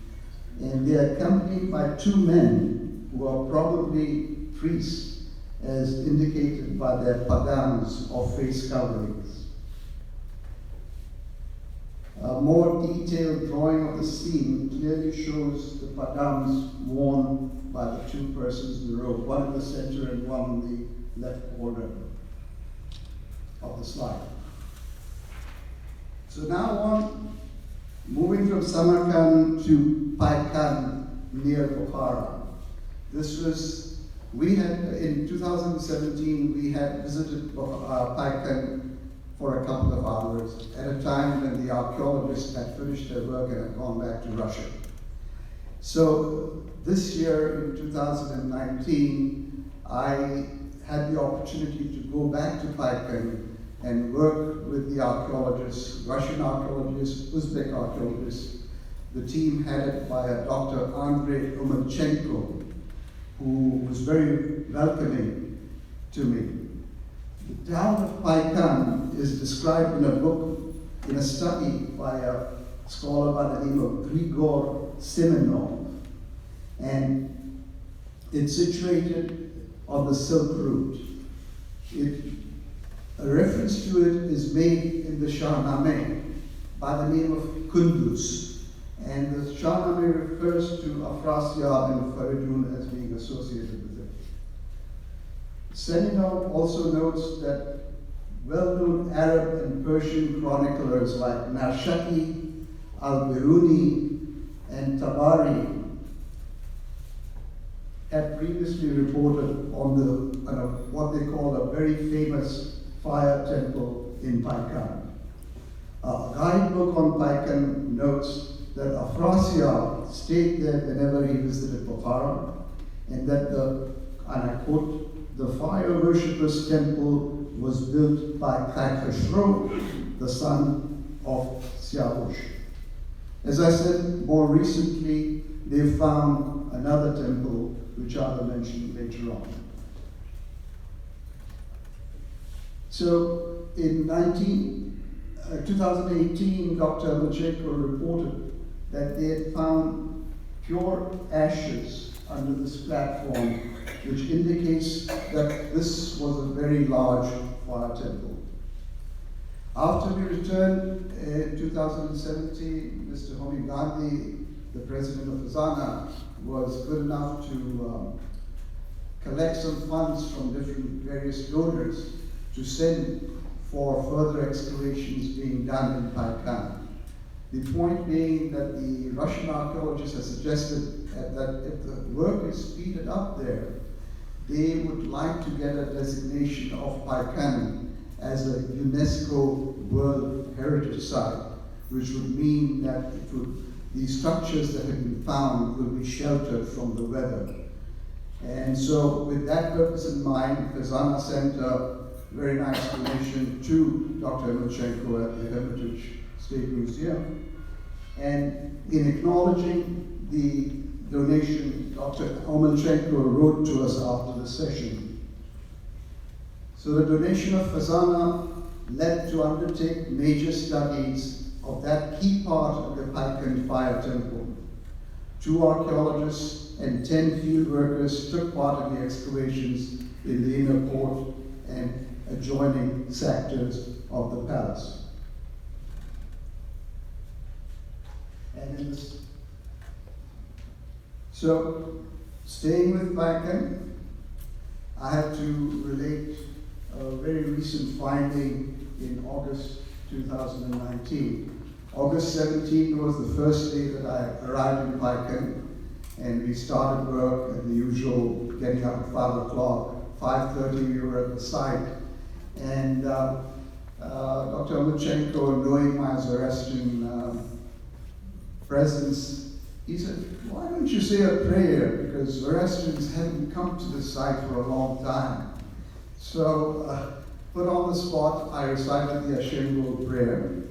And they are accompanied by two men who are probably priests, as indicated by their padams or face coverings. A more detailed drawing of the scene clearly shows the padams worn by the two persons in the row, one in the center and one in the left corner of the slide. So now on, moving from Samarkand to Paikan near Bukhara. In 2017, we had visited Paikan for a couple of hours at a time when the archaeologists had finished their work and had gone back to Russia. So this year, in 2019, I had the opportunity to go back to Paikan and work with the archaeologists, Russian archaeologists, Uzbek archaeologists, the team headed by a Dr. Andrei Umarchenko, who was very welcoming to me. The town of Paikan is described in a book, in a study by a scholar by the name of Grigor Semenov, and it's situated on the Silk Route. A reference to it is made in the Shahnameh by the name of Kunduz, and the Shahnameh refers to Afrasiab and Faridun as being associated with it. Semenov also notes that well-known Arab and Persian chroniclers like Narshaki, Al-Biruni, and Tabari had previously reported on what they call a very famous fire temple in Paikan. A guidebook on Paikan notes that Afrasiab stayed there whenever he visited Bukhara, and that and I quote, the fire worshippers' temple was built by Kersi Shroff, the son of Siavush. As I said, more recently, they found another temple, which I will mention later on. So in 2018, Dr. Lomachenko reported that they had found pure ashes under this platform, which indicates that this was a very large fire temple. After we returned in 2017, Mr. Homi Gandhi, the president of Hazana, was good enough to collect some funds from various donors to send for further excavations being done in Paikan. The point being that the Russian archaeologists have suggested that if the work is speeded up there, they would like to get a designation of Paikan as a UNESCO World Heritage Site, which would mean that the structures that have been found will be sheltered from the weather. And so with that purpose in mind, Hazana sent a very nice donation to Dr. Lomachenko at the Hermitage State Museum. And in acknowledging the donation, Dr. Lomachenko wrote to us after the session. So the donation of Hazana led to undertake major studies of that key part of the Paikan fire temple. 2 archaeologists and 10 field workers took part in the excavations in the inner court and adjoining sectors of the palace. And in this, so staying with Paikan, I have to relate a very recent finding in August 2019. August 17th was the first day that I arrived in Paikan, and we started work at the usual getting up at 5 o'clock. 5:30 we were at the site, and Dr. Lomachenko, knowing my Zoroastrian presence, he said, "Why don't you say a prayer? Because Zoroastrians haven't come to this site for a long time." So, put on the spot, I recited the Ashembol prayer,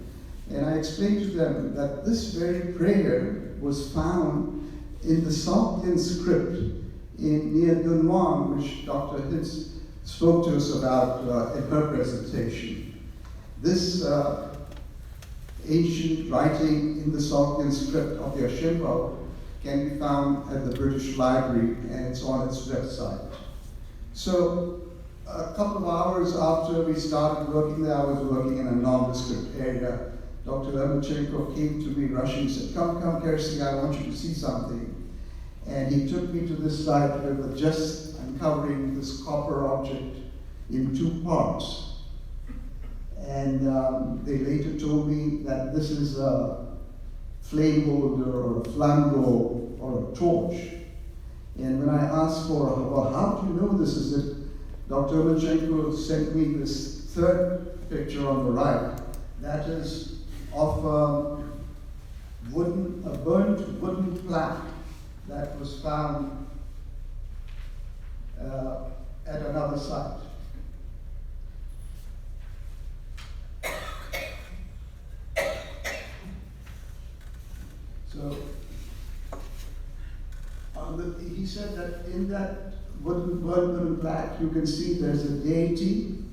and I explained to them that this very prayer was found in the Sogdian script near Dunhuang, which Dr. Hitz spoke to us about in her presentation. This ancient writing in the Sogdian script of the Ashembol can be found at the British Library, and it's on its website. So, a couple of hours after we started working there, I was working in a nondescript area. Dr. Lomachenko came to me rushing and said, come, Kersi, I want you to see something. And he took me to this site where we were just uncovering this copper object in 2 parts. And they later told me that this is a flame holder or a flambeau or a torch. And when I asked for, well, how do you know this is it? Dr. Lomachenko sent me this 3rd picture on the right. That is of a burnt wooden plaque that was found at another site. So, he said that in that wooden plaque, you can see there's a deity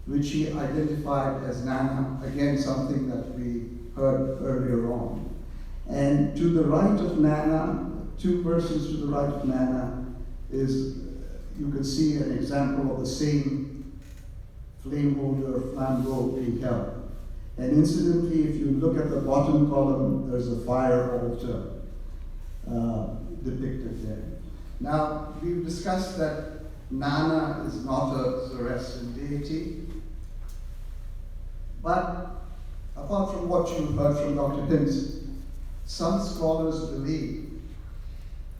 which he identified as Nana, again something that we heard earlier on. And to the right of Nana, 2 persons to the right of Nana, is, you can see an example of the same flame holder, flambeau being held. And incidentally, if you look at the bottom column, there's a fire altar depicted there. Now, we've discussed that Nana is not a Zoroastrian deity, but apart from what you heard from Dr. Hinz, some scholars believe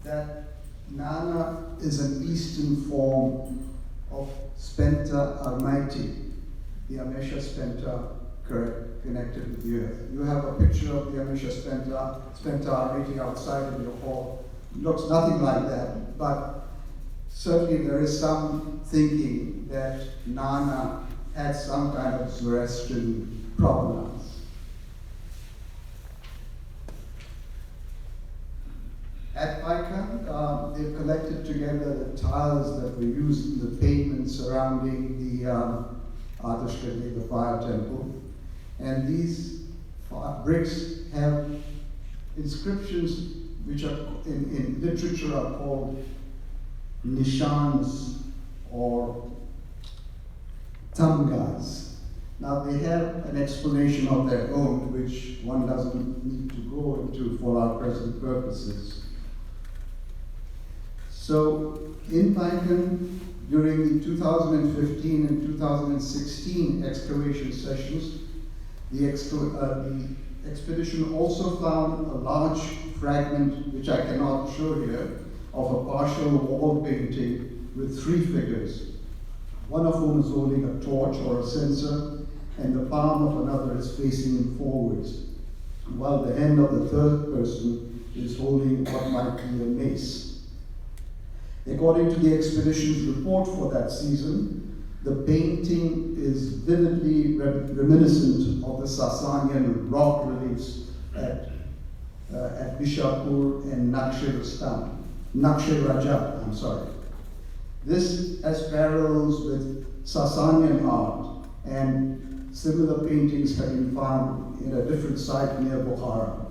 that Nana is an Eastern form of Spenta Armaiti, the Amesha Spenta connected with the earth. You have a picture of the Amesha Spenta Armaiti outside of your hall. It looks nothing like that, but certainly there is some thinking that Nana had some kind of Zoroastrian provenance. At Baikan, they've collected together the tiles that were used in the pavement surrounding the Ardashkali, the fire temple. And these bricks have inscriptions which are in literature are called nishans or tamgas. Now they have an explanation of their own, which one doesn't need to go into for our present purposes. So in Baikan, during the 2015 and 2016 excavation sessions, the expedition also found a large fragment, which I cannot show here, of a partial wall painting with 3 figures, one of whom is holding a torch or a censer, and the palm of another is facing forwards, while the hand of the third person is holding what might be a mace. According to the expedition's report for that season, the painting is vividly reminiscent of the Sasanian rock reliefs at Bishapur and Nakshe Rajab. This has parallels with Sasanian art, and similar paintings have been found in a different site near Bukhara.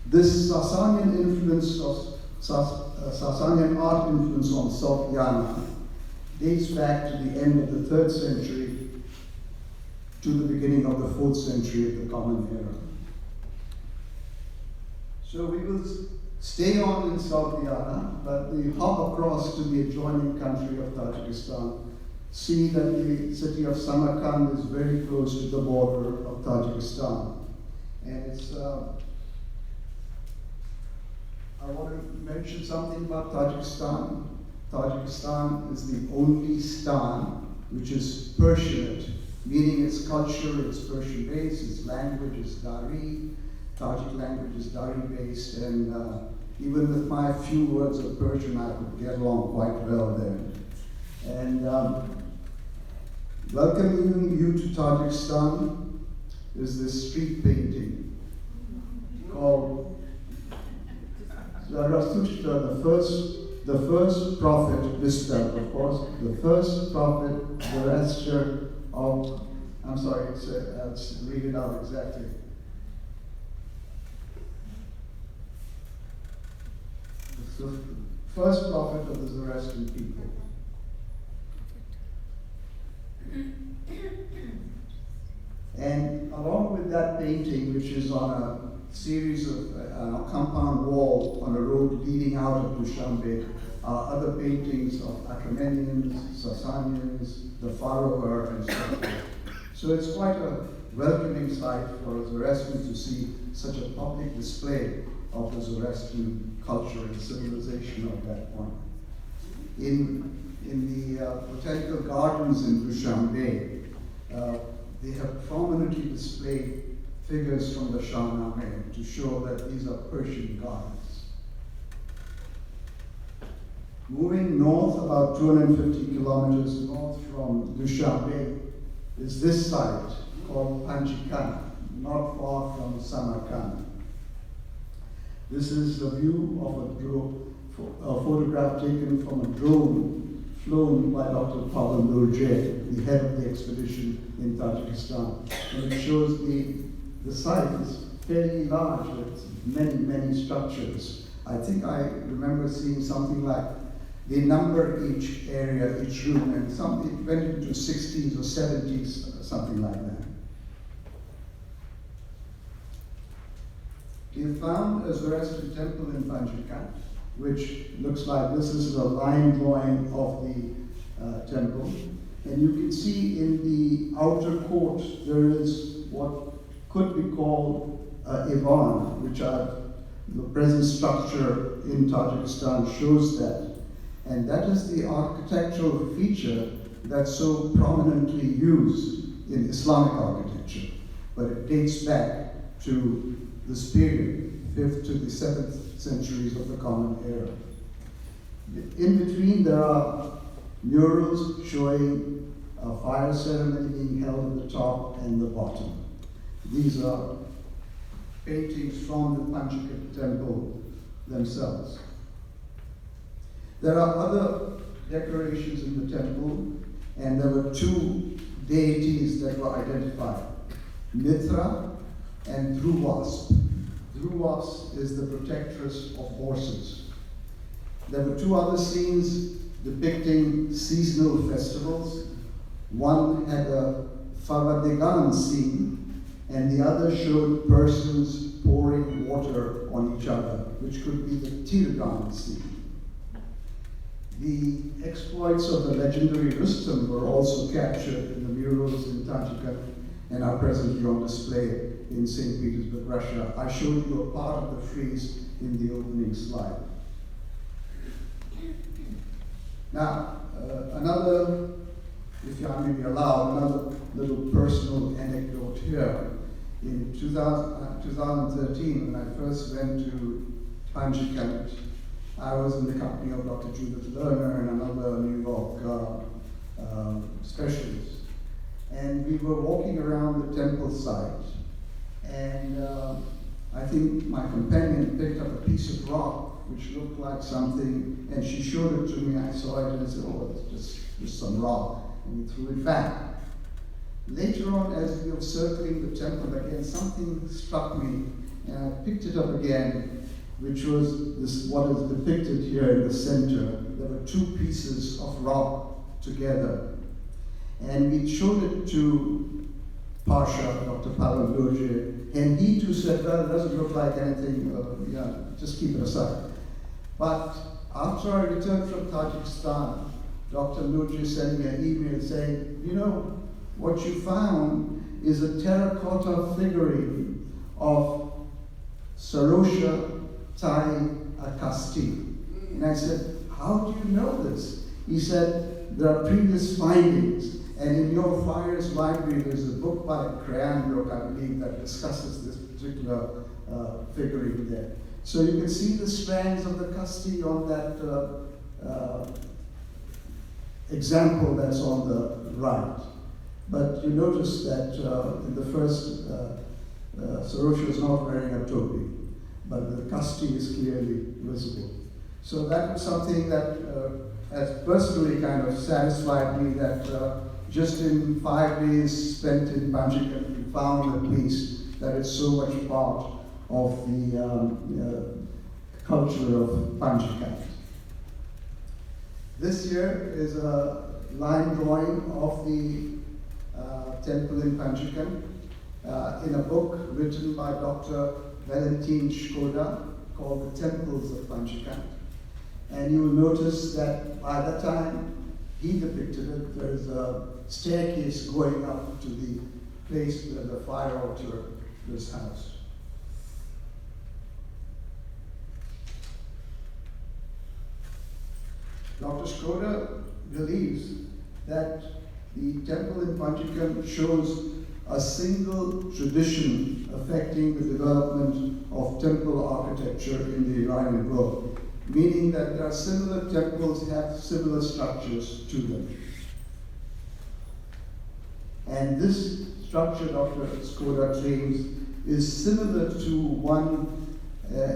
This Sasanian influence of Sasanian art influence on South Yana dates back to the end of the 3rd century to the beginning of the 4th century of the Common Era. So we will stay on in South Yana, but we hop across to the adjoining country of Tajikistan, see that the city of Samarkand is very close to the border of Tajikistan. And it's I want to mention something about Tajikistan. Tajikistan is the only stan which is Persianate, meaning its culture, its Persian based, its language is Dari, Tajik language is Dari based, and even with my few words of Persian, I could get along quite well there. And welcoming you to Tajikistan is this street painting called Zoroastrian, the first prophet, misspelled of course, the first prophet Zoroaster of, I'm sorry, let's read it out exactly. The first prophet of the Zoroastrian people. And along with that painting, which is on a series of a compound wall on a road leading out of Dushanbe, are other paintings of Achaemenians, Sasanians, the Pharaoh, and so forth. So it's quite a welcoming sight for a Zoroastrian to see such a public display of the Zoroastrian culture and civilization of that point. In the botanical gardens in Dushanbe, they have prominently displayed figures from the Shahnameh to show that these are Persian gardens. Moving north about 250 kilometers north from Dushanbe is this site called Panjikan, not far from Samarkand. This is a view of a photograph taken from a drone flown by Dr. Pavel Nurje, the head of the expedition in Tajikistan. And it shows the site is fairly large with many, many structures. I think I remember seeing something like they number each area, each room, and it went into 60s or 70s, something like that. We found a Zoroastrian temple in Panjikan, which looks like this. Is a line drawing of the temple. And you can see in the outer court there is what could be called Ivan, which are the present structure in Tajikistan shows that. And that is the architectural feature that's so prominently used in Islamic architecture. But it dates back to this period, 5th to the 7th centuries of the Common Era. In between there are murals showing a fire ceremony being held at the top and the bottom. These are paintings from the Panchaka temple themselves. There are other decorations in the temple, and there were two deities that were identified, Mithra and Dhruvasp. Dhruvasp is the protectress of horses. There were two other scenes depicting seasonal festivals. One had a Favadegan scene, and the other showed persons pouring water on each other, which could be the Tirgan scene. The exploits of the legendary Rustom were also captured in the murals in Tajikistan and are presently on display in St. Petersburg, Russia. I showed you a part of the frieze in the opening slide. Now, another, if I may be allowed, another little personal anecdote here. In 2013, when I first went to Panchikant, I was in the company of Dr. Judith Lerner and another New York specialist. And we were walking around the temple site, and I think my companion picked up a piece of rock which looked like something, and she showed it to me. I saw it and I said, oh, it's just some rock, and we threw it back. Later on, as we were circling the temple again, something struck me, and I picked it up again, which was this, what is depicted here in the center. There were two pieces of rock together. And we showed it to Pasha, Dr. Pavel Loje, and he too said, well, it doesn't look like anything, yeah, just keep it aside. But after I returned from Tajikistan, Dr. Loje sent me an email saying, you know, what you found is a terracotta figurine of Sarosha Tai Akasti. And I said, how do you know this? He said, there are previous findings. And in your Fires library, there's a book by Cranbrook, I believe, that discusses this particular figurine there. So you can see the strands of the Kasti on that example that's on the right. But you notice that in the first, Sarosha is not wearing a topi, but the Kasti is clearly visible. So that was something that has personally kind of satisfied me that just in 5 days spent in Panchikant, we found at least that it's so much part of the culture of Panchikant. This here is a line drawing of the temple in Panchikant in a book written by Dr. Valentin Shkoda called The Temples of Panchikant. And you will notice that by the time he depicted it, there's a staircase going up to the place where the fire altar was housed. Dr. Shkoda believes that the temple in Panchikant shows a single tradition affecting the development of temple architecture in the Iranian world, meaning that there are similar temples have similar structures to them. And this structure, Dr. Shkoda claims, is similar to one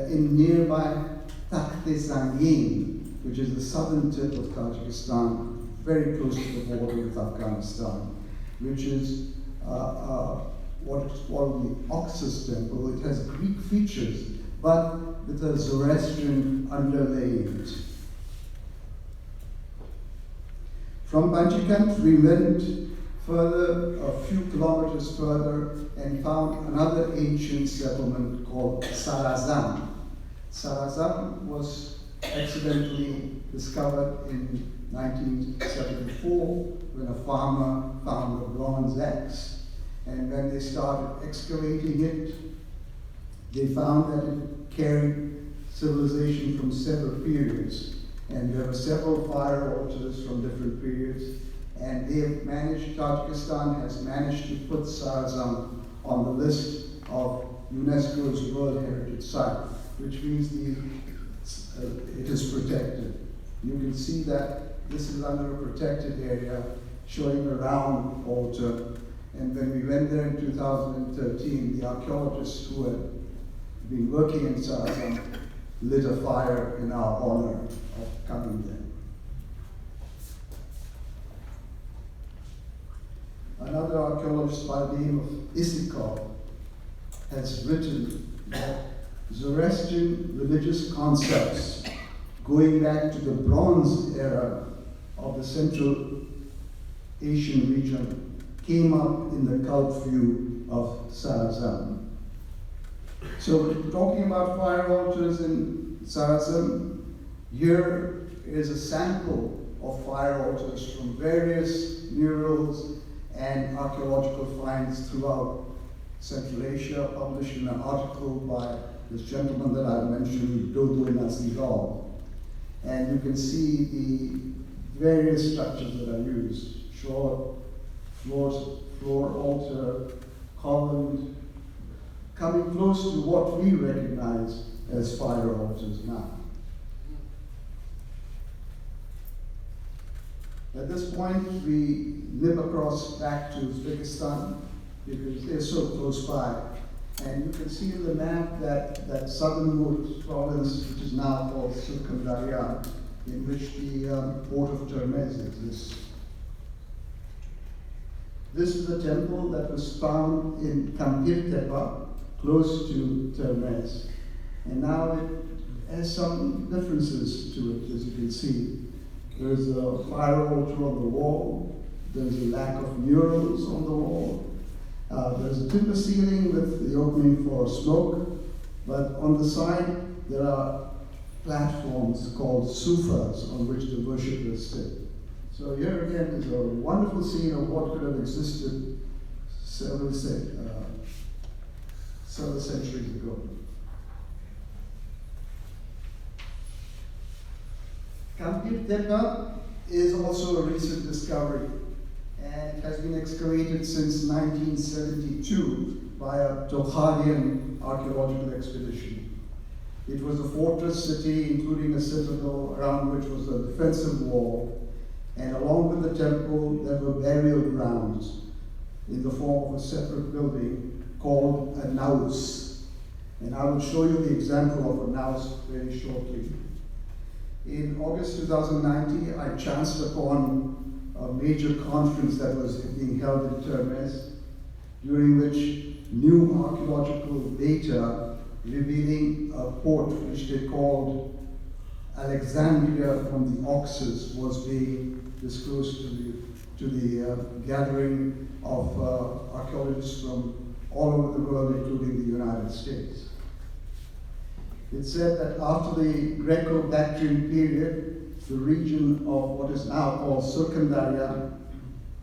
in nearby Takht-e-Zangin, which is the southern tip of Tajikistan, very close to the border with Afghanistan, which is what is called the Oxus temple. It has Greek features, but with a Zoroastrian underlayment. From Panchikant, we went further, a few kilometers further, and found another ancient settlement called Sarazam. Sarazam was accidentally discovered in 1974 when a farmer found a bronze axe. And when they started excavating it, they found that it carried civilization from several periods. And there were several fire altars from different periods. And they have managed, Tajikistan has managed to put Sarazam on the list of UNESCO's World Heritage Site, which means it is protected. You can see that this is under a protected area, showing a round altar. And when we went there in 2013, the archaeologists who had been working in Sarazam lit a fire in our honor of coming there. Another archaeologist by the name of Issikov has written that Zoroastrian religious concepts going back to the Bronze Era of the Central Asian region came up in the cult view of Sarazam. So talking about fire altars in Sarazam, here is a sample of fire altars from various murals and archaeological finds throughout Central Asia, published in an article by this gentleman that I mentioned, Dodo Nazirov. And you can see the various structures that are used: short floor altar, column, coming close to what we recognize as fire altars now. At this point, we nip across back to Uzbekistan because they're so close by. And you can see in the map that southern province, which is now called Surkhandarya, in which the port of Termez exists. This is a temple that was found in Kampir Tepa, close to Termez. And now it has some differences to it, as you can see. There's a fire altar on the wall. There's a lack of murals on the wall. There's a timber ceiling with the opening for smoke, but on the side there are platforms called sufas on which the worshippers sit. So here again is a wonderful scene of what could have existed several centuries ago. Kampir Tepa is also a recent discovery, and it has been excavated since 1972 by a Tokharian archaeological expedition. It was a fortress city, including a citadel around which was a defensive wall, and along with the temple there were burial grounds in the form of a separate building called a naus. And I will show you the example of a naus very shortly. In August 2019, I chanced upon a major conference that was being held in Termez, during which new archaeological data revealing a port which they called Alexandria from the Oxus was being disclosed to the gathering of archaeologists from all over the world, including the United States. It said that after the Greco-Bactrian period, the region of what is now called Surkhandarya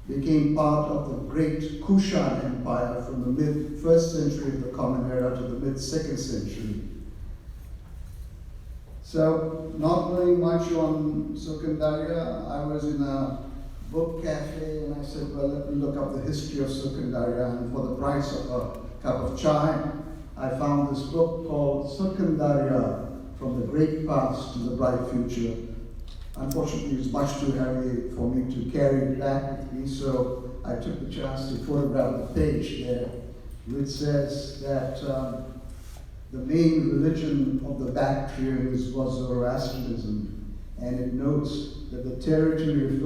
became part of the great Kushan Empire from the mid-1st century of the Common Era to the mid-2nd century. So, not knowing much on Surkhandarya, I was in a book cafe and I said, well, let me look up the history of Surkhandarya, and for the price of a cup of chai, I found this book called Surkhandarya, From the Great Past to the Bright Future. Unfortunately, it was much too heavy for me to carry it back with me, so I took the chance to photograph the page there, which says that the main religion of the Bactrians was Zoroastrianism, and it notes that the territory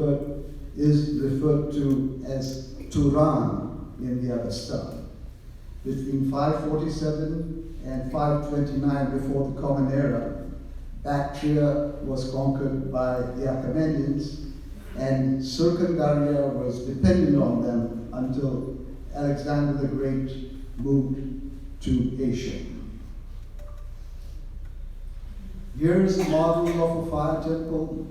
is referred to as Turan in the Avestan. Between 547 and 529 before the Common Era, Bactria was conquered by the Achaemenids, and Surkhandarya was dependent on them until Alexander the Great moved to Asia. Here is a model of a fire temple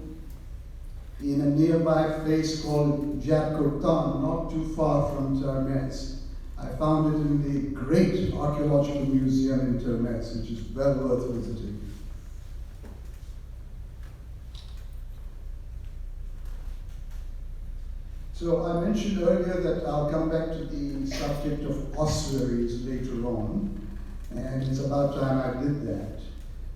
in a nearby place called Jakarta, not too far from Termez. I found it in the great archaeological museum in Termez, which is well worth visiting. So I mentioned earlier that I'll come back to the subject of ossuaries later on, and it's about time I did that.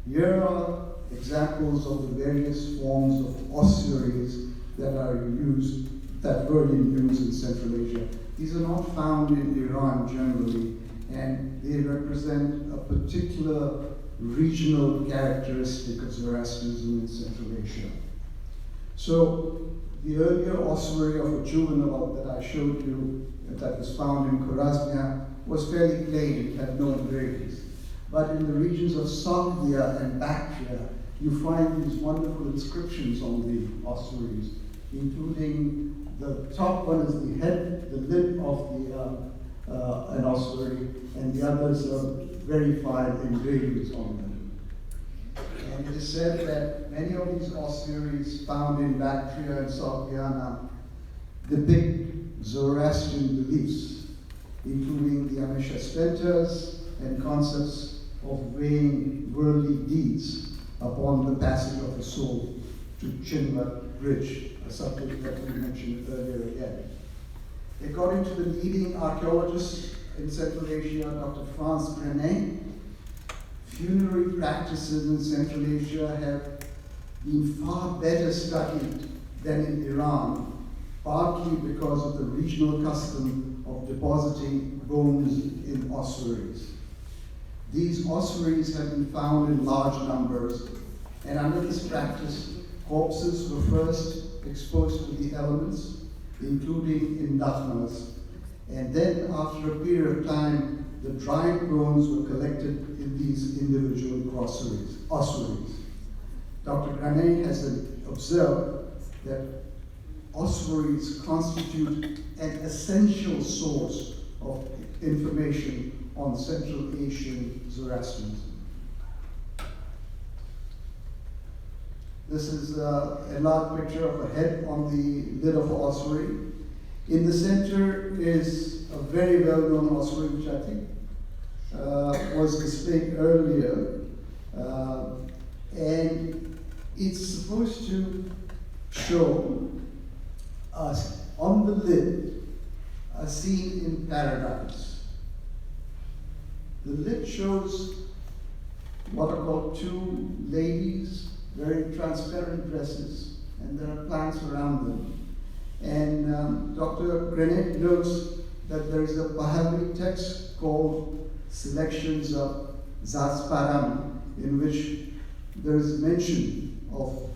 Here are examples of the various forms of ossuaries that are used that were in use in Central Asia. These are not found in Iran generally, and they represent a particular regional characteristic of Zoroastrianism in Central Asia. So the earlier ossuary of a juvenile that I showed you that was found in Khwarezmia was fairly plain, it had no engravings. But in the regions of Sogdia and Bactria, you find these wonderful inscriptions on the ossuaries, including the top one is the head, the lid of an ossuary, and the others are very fine engravings on them. And it is said that many of these ossuaries found in Bactria and Sogdiana depict Zoroastrian beliefs, including the Amisha splinters and concepts of weighing worldly deeds upon the passage of the soul to Chinvat Bridge, a subject that we mentioned earlier again. According to the leading archaeologist in Central Asia, Dr. Franz Grenet, funerary practices in Central Asia have been far better studied than in Iran, partly because of the regional custom of depositing bones in ossuaries. These ossuaries have been found in large numbers, and under this practice, corpses were first exposed to the elements, including in dakhnas, and then after a period of time, the dried bones were collected in these individual ossuaries. Dr. Granet has observed that ossuaries constitute an essential source of information on Central Asian Zoroastrianism. This is a large picture of a head on the lid of an ossuary. In the center is a very well-known ossuary, which I think was displayed earlier. And it's supposed to show us on the lid a scene in paradise. The lid shows what are called two ladies wearing transparent dresses, and there are plants around them. And Dr. Grenet notes that there is a Pahlavi text called Selections of Zasparam, in which there is mention of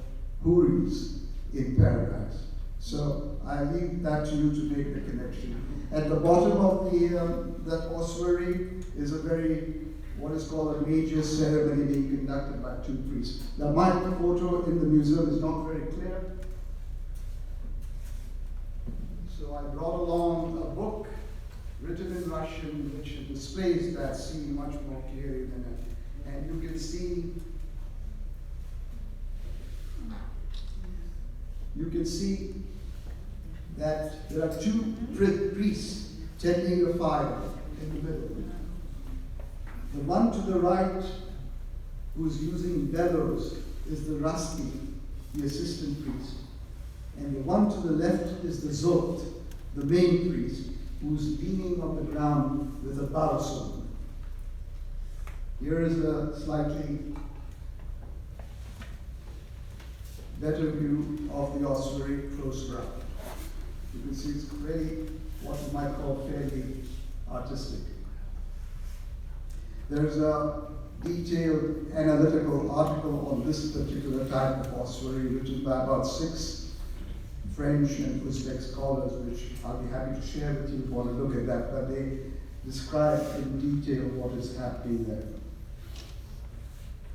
Huris in paradise. So I leave that to you to make the connection. At the bottom of that ossuary is what is called a major ceremony being conducted by two priests. Now my photo in the museum is not very clear. So I brought along a book written in Russian which displays that scene much more clearly than that. And you can see that there are two priests tending a fire in the middle. The one to the right, who's using bellows, is the Rusty, the assistant priest. And the one to the left is the Zot, the main priest, who's leaning on the ground with a barason. Here is a slightly better view of the ossuary closer up. You can see it's really what you might call fairly artistic. There's a detailed analytical article on this particular type of ossuary written by about 6 French and Uzbek scholars, which I'll be happy to share with you if you want to look at that, but they describe in detail what is happening there.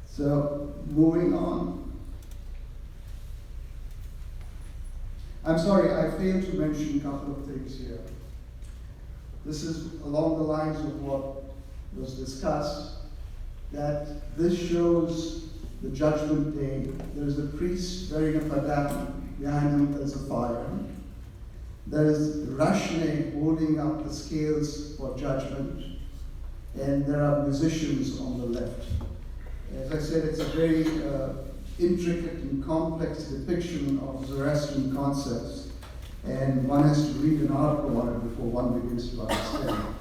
So, moving on. I'm sorry, I failed to mention a couple of things here. This is along the lines of what was discussed, that this shows the judgment day. There's a priest wearing a padam, behind him there's a fire. There is Rashne holding up the scales for judgment, and there are musicians on the left. As I said, it's a very intricate and complex depiction of Zoroastrian concepts, and one has to read an article on it before one begins to understand.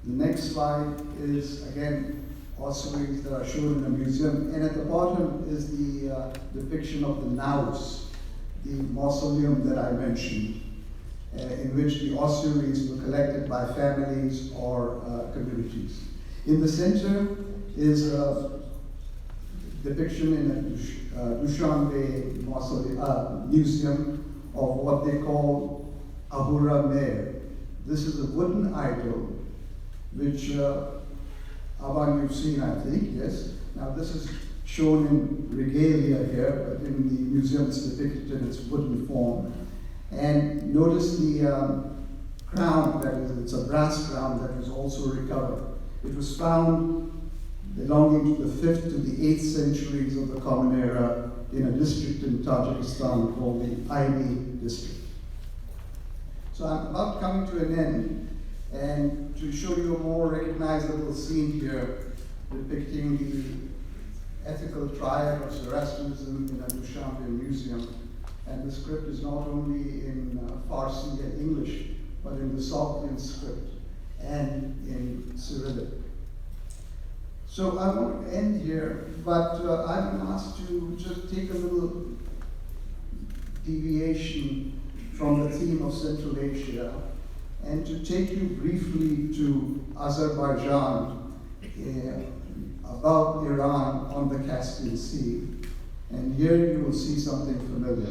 The next slide is, again, ossuaries that are shown in the museum. And at the bottom is the depiction of the naus, the mausoleum that I mentioned, in which the ossuaries were collected by families or communities. In the center is a depiction in a Dushanbe mausoleum, museum of what they call Ahura Mehr. This is a wooden idol, which Avan you've seen, I think, yes. Now this is shown in regalia here, but in the museum it's depicted in its wooden form. And notice the crown, that is, it's a brass crown that was also recovered. It was found belonging to the 5th to the 8th centuries of the Common Era in a district in Tajikistan called the Aini district. So I'm about coming to an end, and to show you a more recognizable scene here depicting the ethical triad of Zoroastrianism in a Dushanbe museum. And the script is not only in Farsi and English, but in the Sogdian script and in Cyrillic. So I want to end here, but I've been asked to just take a little deviation from the theme of Central Asia and to take you briefly to Azerbaijan, above Iran on the Caspian Sea. And here you will see something familiar.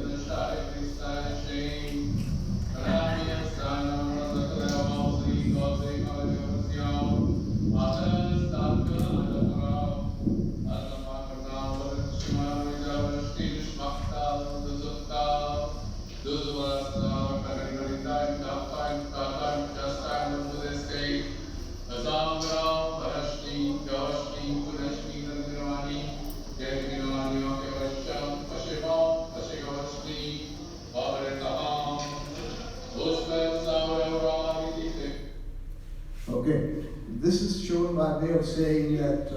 Okay, this is shown by way of saying that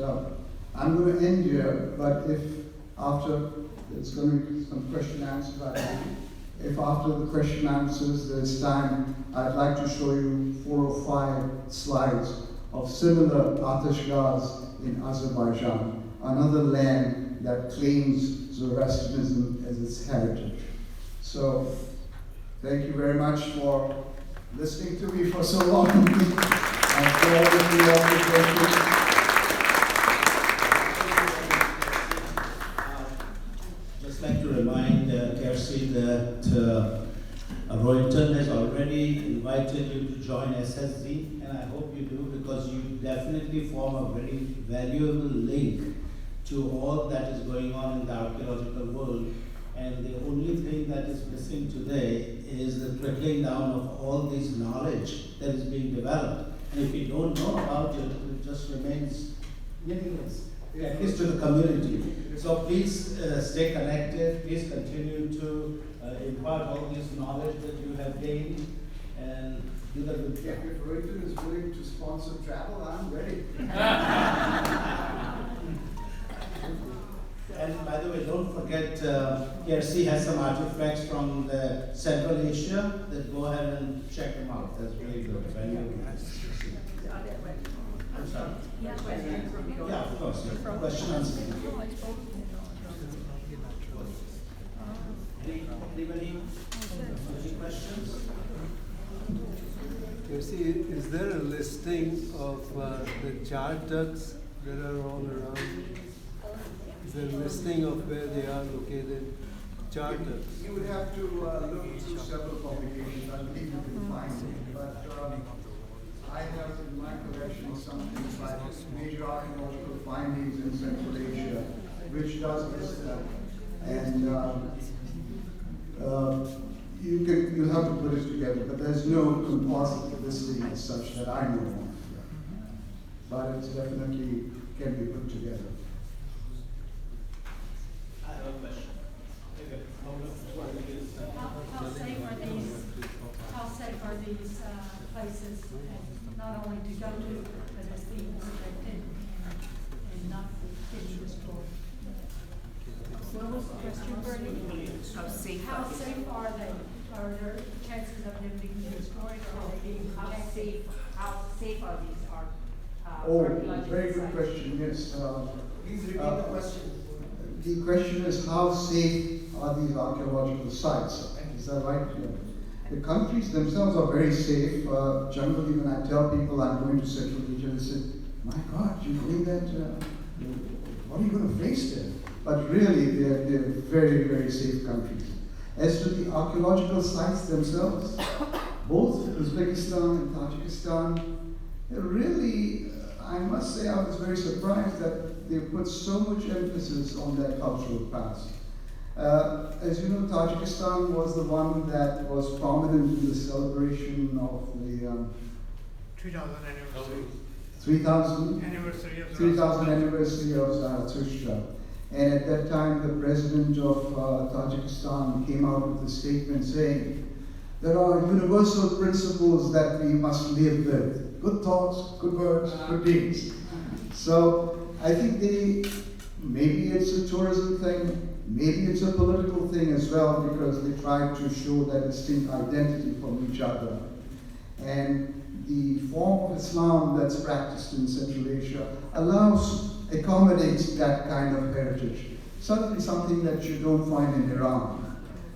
I'm going to end here, but if after, it's going to be some question answers, I think. If after the question answers there's time, I'd like to show you 4 or 5 slides of similar atashgahs in Azerbaijan, another land that claims Zoroastrianism as its heritage. So, thank you very much for listening to me for so long. And for all of you all the questions. Just like to remind Kersi that Rohinton has already invited you to join SSZ, and I hope you do, because you definitely form a very valuable link to all that is going on in the archaeological world. And the only thing that is missing today is the trickling down of all this knowledge that is being developed. And if you don't know about it, it just remains meaningless, at least to the community. So please stay connected. Please continue to impart all this knowledge that you have gained and do that with care. If Rohinton is willing to sponsor travel, I'm ready. And by the way, don't forget, Kersi has some artifacts from the Central Asia. That go ahead and check them out. That's really good. Very good. I'm sorry. Yeah, of course. Question answer. Anybody? Any questions? Kersi, is there a listing of the chart ducts that are all around? Is there a listing of where they are located? Chart ducts. You would have to look through several publications. I believe you can find it. But I have in my collection something like major archaeological findings in Central Asia, which does list them. And you'll have to put it together, but there's no composite listing as such that I know of. But it definitely can be put together. I have a question. How safe are these places, not only to go to, but as being protected and not getting destroyed? What was the question, Bernie? How safe are they? Are there chances of them being destroyed, or are they being How safe are these Oh, archaeological very good sites? question, yes. Please repeat the question. The question is, how safe are these archaeological sites? Is that right? Yeah. The countries themselves are very safe. Generally, when I tell people I'm going to Central Asia, they say, my God, you believe that? What are you going to face there? But really, they're very, very safe countries. As to the archaeological sites themselves, both Uzbekistan and Tajikistan, really, I must say I was very surprised that they put so much emphasis on their cultural past. As you know, Tajikistan was the one that was prominent in the celebration of the 3000 anniversary. 3000 Anniversary of 3000 anniversary of Zarathustra. And at that time, the president of Tajikistan came out with a statement saying, there are universal principles that we must live with. Good thoughts, good words, good deeds. So I think maybe it's a tourism thing, maybe it's a political thing as well, because they try to show that distinct identity from each other. And the form of Islam that's practiced in Central Asia accommodates that kind of heritage. Certainly something that you don't find in Iran.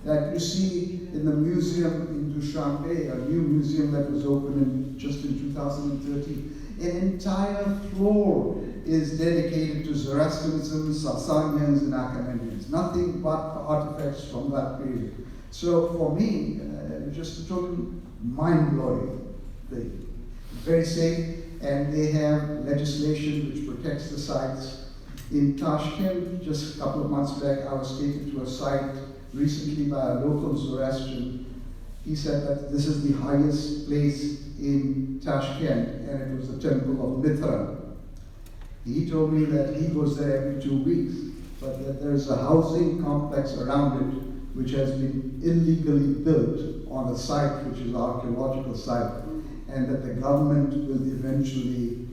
That you see in the museum in Dushanbe, a new museum that was opened just in 2013. An entire floor is dedicated to Zoroastrianism, Sasanians, and Achaemenians. Nothing but artifacts from that period. So for me, just a total mind-blowing thing. Very safe, and they have legislation which protects the sites. In Tashkent, just a couple of months back, I was taken to a site recently by a local Zoroastrian. He said that this is the highest place in Tashkent, and it was the temple of Mithra. He told me that he goes there every 2 weeks, but that there's a housing complex around it which has been illegally built on a site which is an archaeological site, and that the government will eventually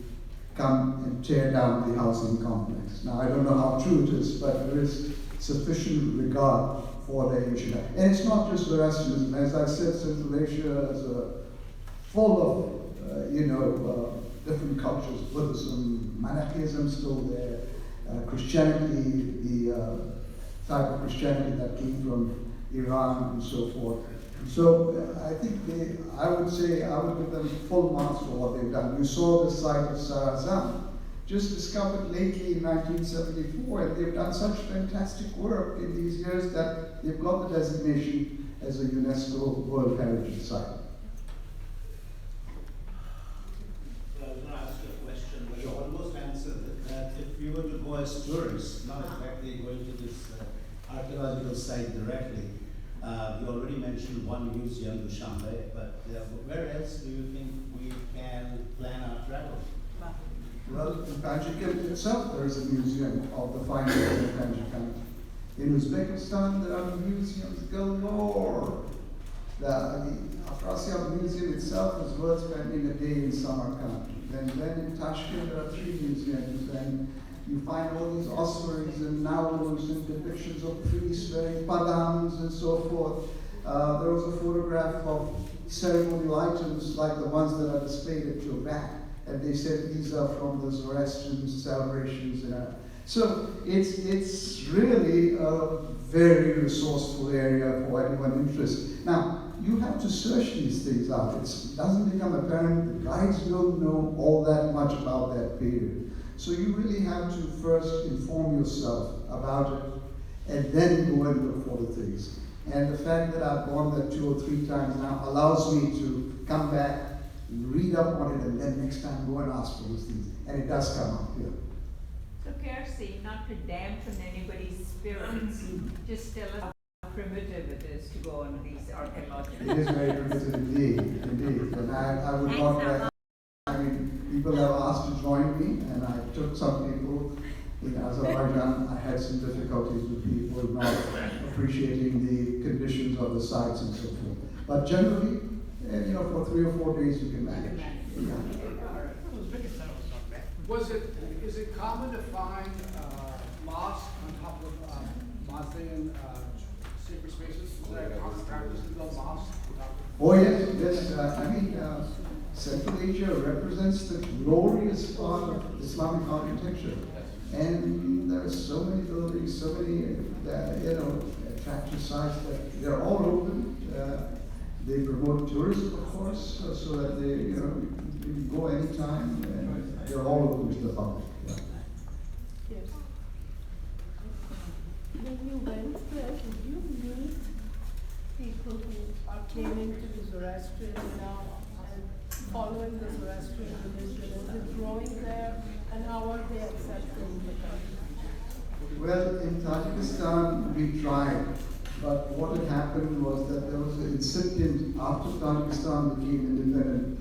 come and tear down the housing complex. Now, I don't know how true it is, but there is sufficient regard for the ancient. And it's not just Zoroastrianism. As I said, Central Asia is full of, different cultures. Buddhism, Manichaeism still there, Christianity, the type of Christianity that came from Iran and so forth. So I think I would give them full marks for what they've done. You saw the site of Sarazam, just discovered lately in 1974, and they've done such fantastic work in these years that they've got the designation as a UNESCO World Heritage Site. I was going to ask you a question, but you almost answered it, that if we were to go as tourists, not exactly going to this archaeological site directly, you already mentioned one museum, Dushanbe, but where else do you think we can plan our travel? Well, in Tajikistan itself, there is a museum of the fine arts of Tajikistan. In Uzbekistan, there are museums galore. The Afrasiab Museum itself is worth spending a day in Samarkand. Then in Tashkent, there are 3 museums, and you find all these ossuaries and naus and depictions of priests wearing padams and so forth. There was a photograph of ceremonial items like the ones that are displayed at your back, and they said these are from the Zoroastrian celebrations. So it's really a very resourceful area for anyone interested. Now, you have to search these things out. It doesn't become apparent. The guides don't know all that much about that period. So you really have to first inform yourself about it and then go and look for the things. And the fact that I've gone there 2 or 3 times now allows me to come back, read up on it, and then next time go and ask for these things. And it does come up here. So Kersi, not to dampen anybody's spirits, just tell us how primitive it is to go on these archaeological. It is very primitive indeed. And I would not. I mean, people have asked to join me, and I took some people. In Azerbaijan, I had some difficulties with people not appreciating the conditions of the sites and so forth. But generally, for 3 or 4 days you can manage. Yeah. Uzbekistan was not bad. Is it common to find mosques on top of Mausoleum sacred spaces? Is that a common practice to build mosques on top of? Oh yes. Central Asia represents the glorious part of Islamic architecture. And there are so many buildings, so many, attraction sites that they're all open. They promote tourism, of course, so that they, you can go anytime, and they're all open to the public. Yeah. Yes. When you went there, did you meet people who came into the Zoroastrian now and following the Zoroastrian religion? Is it growing there, and how are they accepting the country? Well, in Tajikistan, we tried, but what had happened was that there was an incipient, after Tajikistan became independent,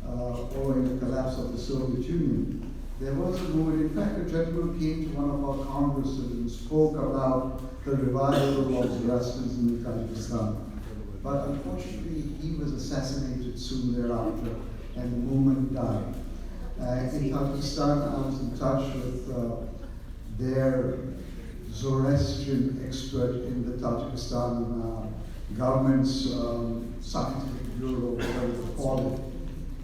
following the collapse of the Soviet Union, there was a movement. In fact, a gentleman came to one of our congresses and spoke about the revival of Zoroastrianism in Tajikistan. But unfortunately, he was assassinated soon thereafter, and the movement died. In Tajikistan, I was in touch with their Zoroastrian expert in the Tajikistan government's scientific bureau, whatever they call it.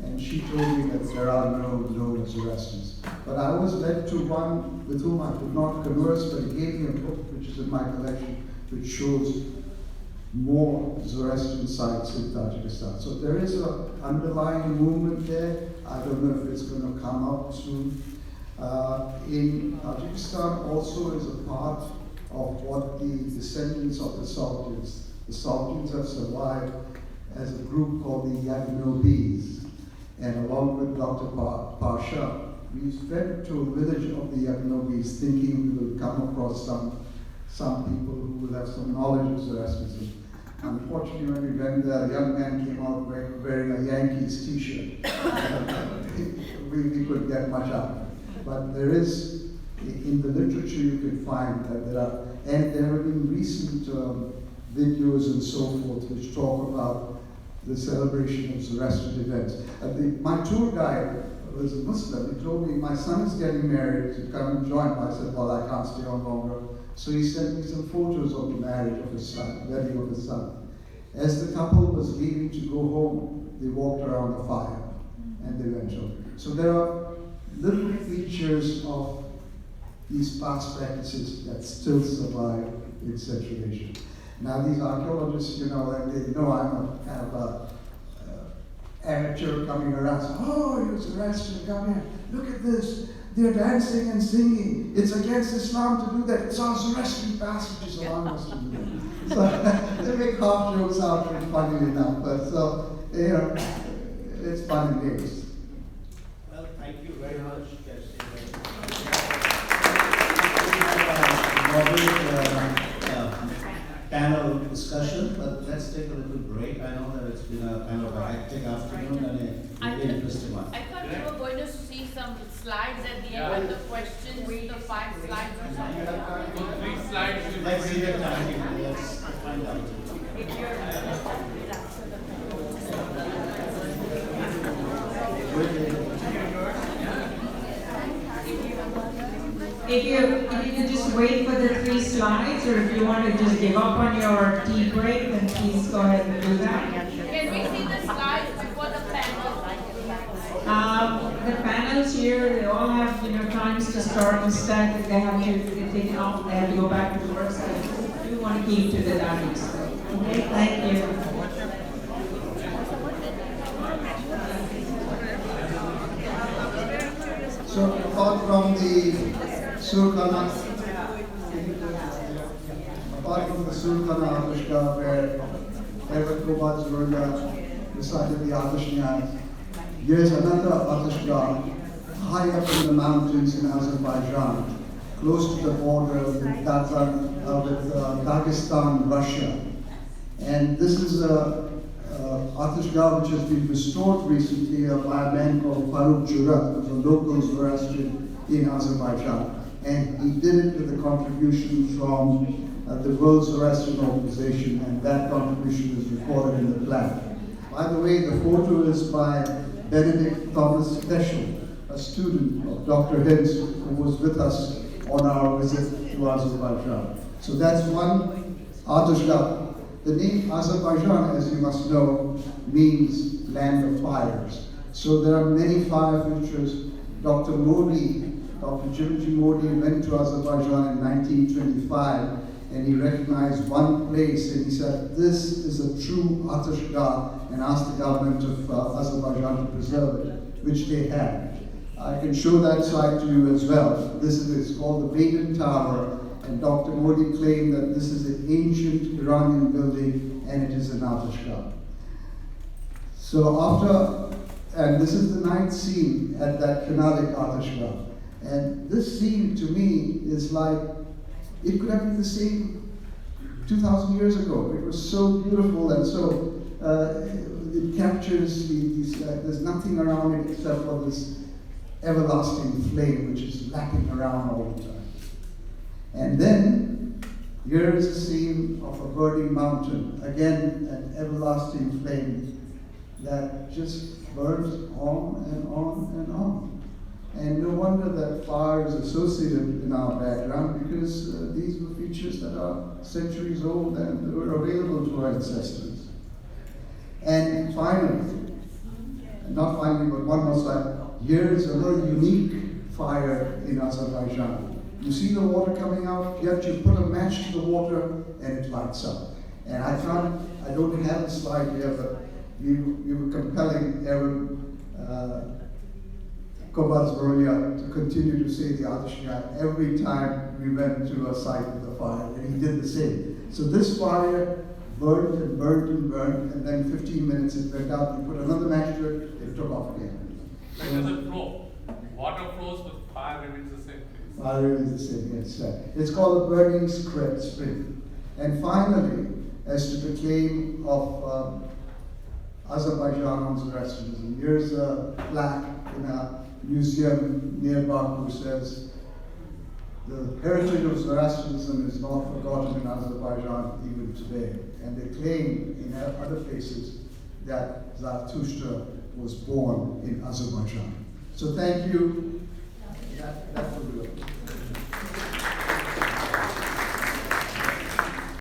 And she told me that there are no Zoroastrians. But I was led to one with whom I could not converse, but he gave me a book which is in my collection, which shows more Zoroastrian sites in Tajikistan. So there is an underlying movement there. I don't know if it's going to come up soon. In Tajikistan also is a part of what the descendants of the Sultans. The Sultans have survived as a group called the Yagnobis. And along with Dr. Pasha, we went to a village of the Yagnobis thinking we will come across some people who will have some knowledge of Zoroastrianism. Unfortunately, when we went there, a young man came out wearing a Yankees t-shirt. we couldn't get much out of it. But there is, in the literature you can find that there are, and there have been recent videos and so forth which talk about the celebration of Zoroastrian events. My tour guide was a Muslim. He told me, my son is getting married, to come and join him. I said, well, I can't stay on longer. So he sent me some photos of the marriage of his son, wedding of his son. As the couple was leaving to go home, they walked around the fire and they went home. So there are little features of these past practices that still survive in Central Asia. Now these archaeologists, they know I'm a kind of a amateur coming around, saying, oh, you're Zoroastrian, come here, look at this. They're dancing and singing. It's against Islam to do that. It's our Zoroastrian passages allowing us to do that. So they make half jokes out of it, funny enough. But so, it's fun and games. Well, thank you very much, Kersi. Panel discussion, but let's take a little break. I know that it's been a kind of a hectic afternoon and a really interesting one. I thought you were going to see some slides at the end of the questions, the 5 slides or something. 3 slides. Let's see the time. Let's find out. If you can just wait for the 3 slides, or if you want to just give up on your tea break, then please go ahead and do that. Can we see the slides before the panel? The panels here, they all have times to start and start. If they have to get taken off, they have to go back to work. So I do want to keep to the dynamics. Okay, thank you. So apart from the Surkana Atashgah, where Everett Kobat Zurga recited the Atashnyas, there's another Atashgah high up in the mountains in Azerbaijan, close to the border with Dagestan, Russia. And this is a Atashgah which has been restored recently by a man called Faruk Jurat, who's a local Zoroastrian in Azerbaijan. And he did it with a contribution from the World Zoroastrian Organization, and that contribution is recorded in the plan. By the way, the photo is by Benedict Thomas Peschel, a student of Dr. Hintz, who was with us on our visit to Azerbaijan. So that's one Atashgah. The name Azerbaijan, as you must know, means land of fires. So there are many fire features. Dr. Jimji Modi went to Azerbaijan in 1925, and he recognized one place, and he said, this is a true Atashgah, and asked the government of Azerbaijan to preserve it, which they have. I can show that slide to you as well. This is it's called the Baden Tower, and Dr. Modi claimed that this is an ancient Iranian building, and it is an Atashgah. So and this is the night scene at that Kanalik Atashgah. And this scene to me is like, it could have been the same 2,000 years ago. It was so beautiful, and so it captures there's nothing around it except for this everlasting flame which is lapping around all the time. And then here is a scene of a burning mountain, again an everlasting flame that just burns on and on and on. And no wonder that fire is associated in our background, because these were features that are centuries old and were available to our ancestors. And finally, not finally, but one more slide, here is another unique fire in Azerbaijan. You see the water coming out, yet you put a match to the water and it lights up. And I don't have the slide here, but we were compelling Aaron Kobaz to continue to say the Atashgah every time we went to a site with a fire, and he did the same. So this fire burned and burned and burned, and then 15 minutes it went out, we put another match to it, it took off again. Where does it flow? Water flows, but fire remains the same place. Fire remains the same, yes. It's called a burning spring. And finally, as to the claim of Azerbaijan on Zoroastrianism, here's a plaque in a museum near Baku says, the heritage of Zoroastrianism is not forgotten in Azerbaijan even today. And they claim in other places that Zarathustra was born in Azerbaijan. So thank you. That's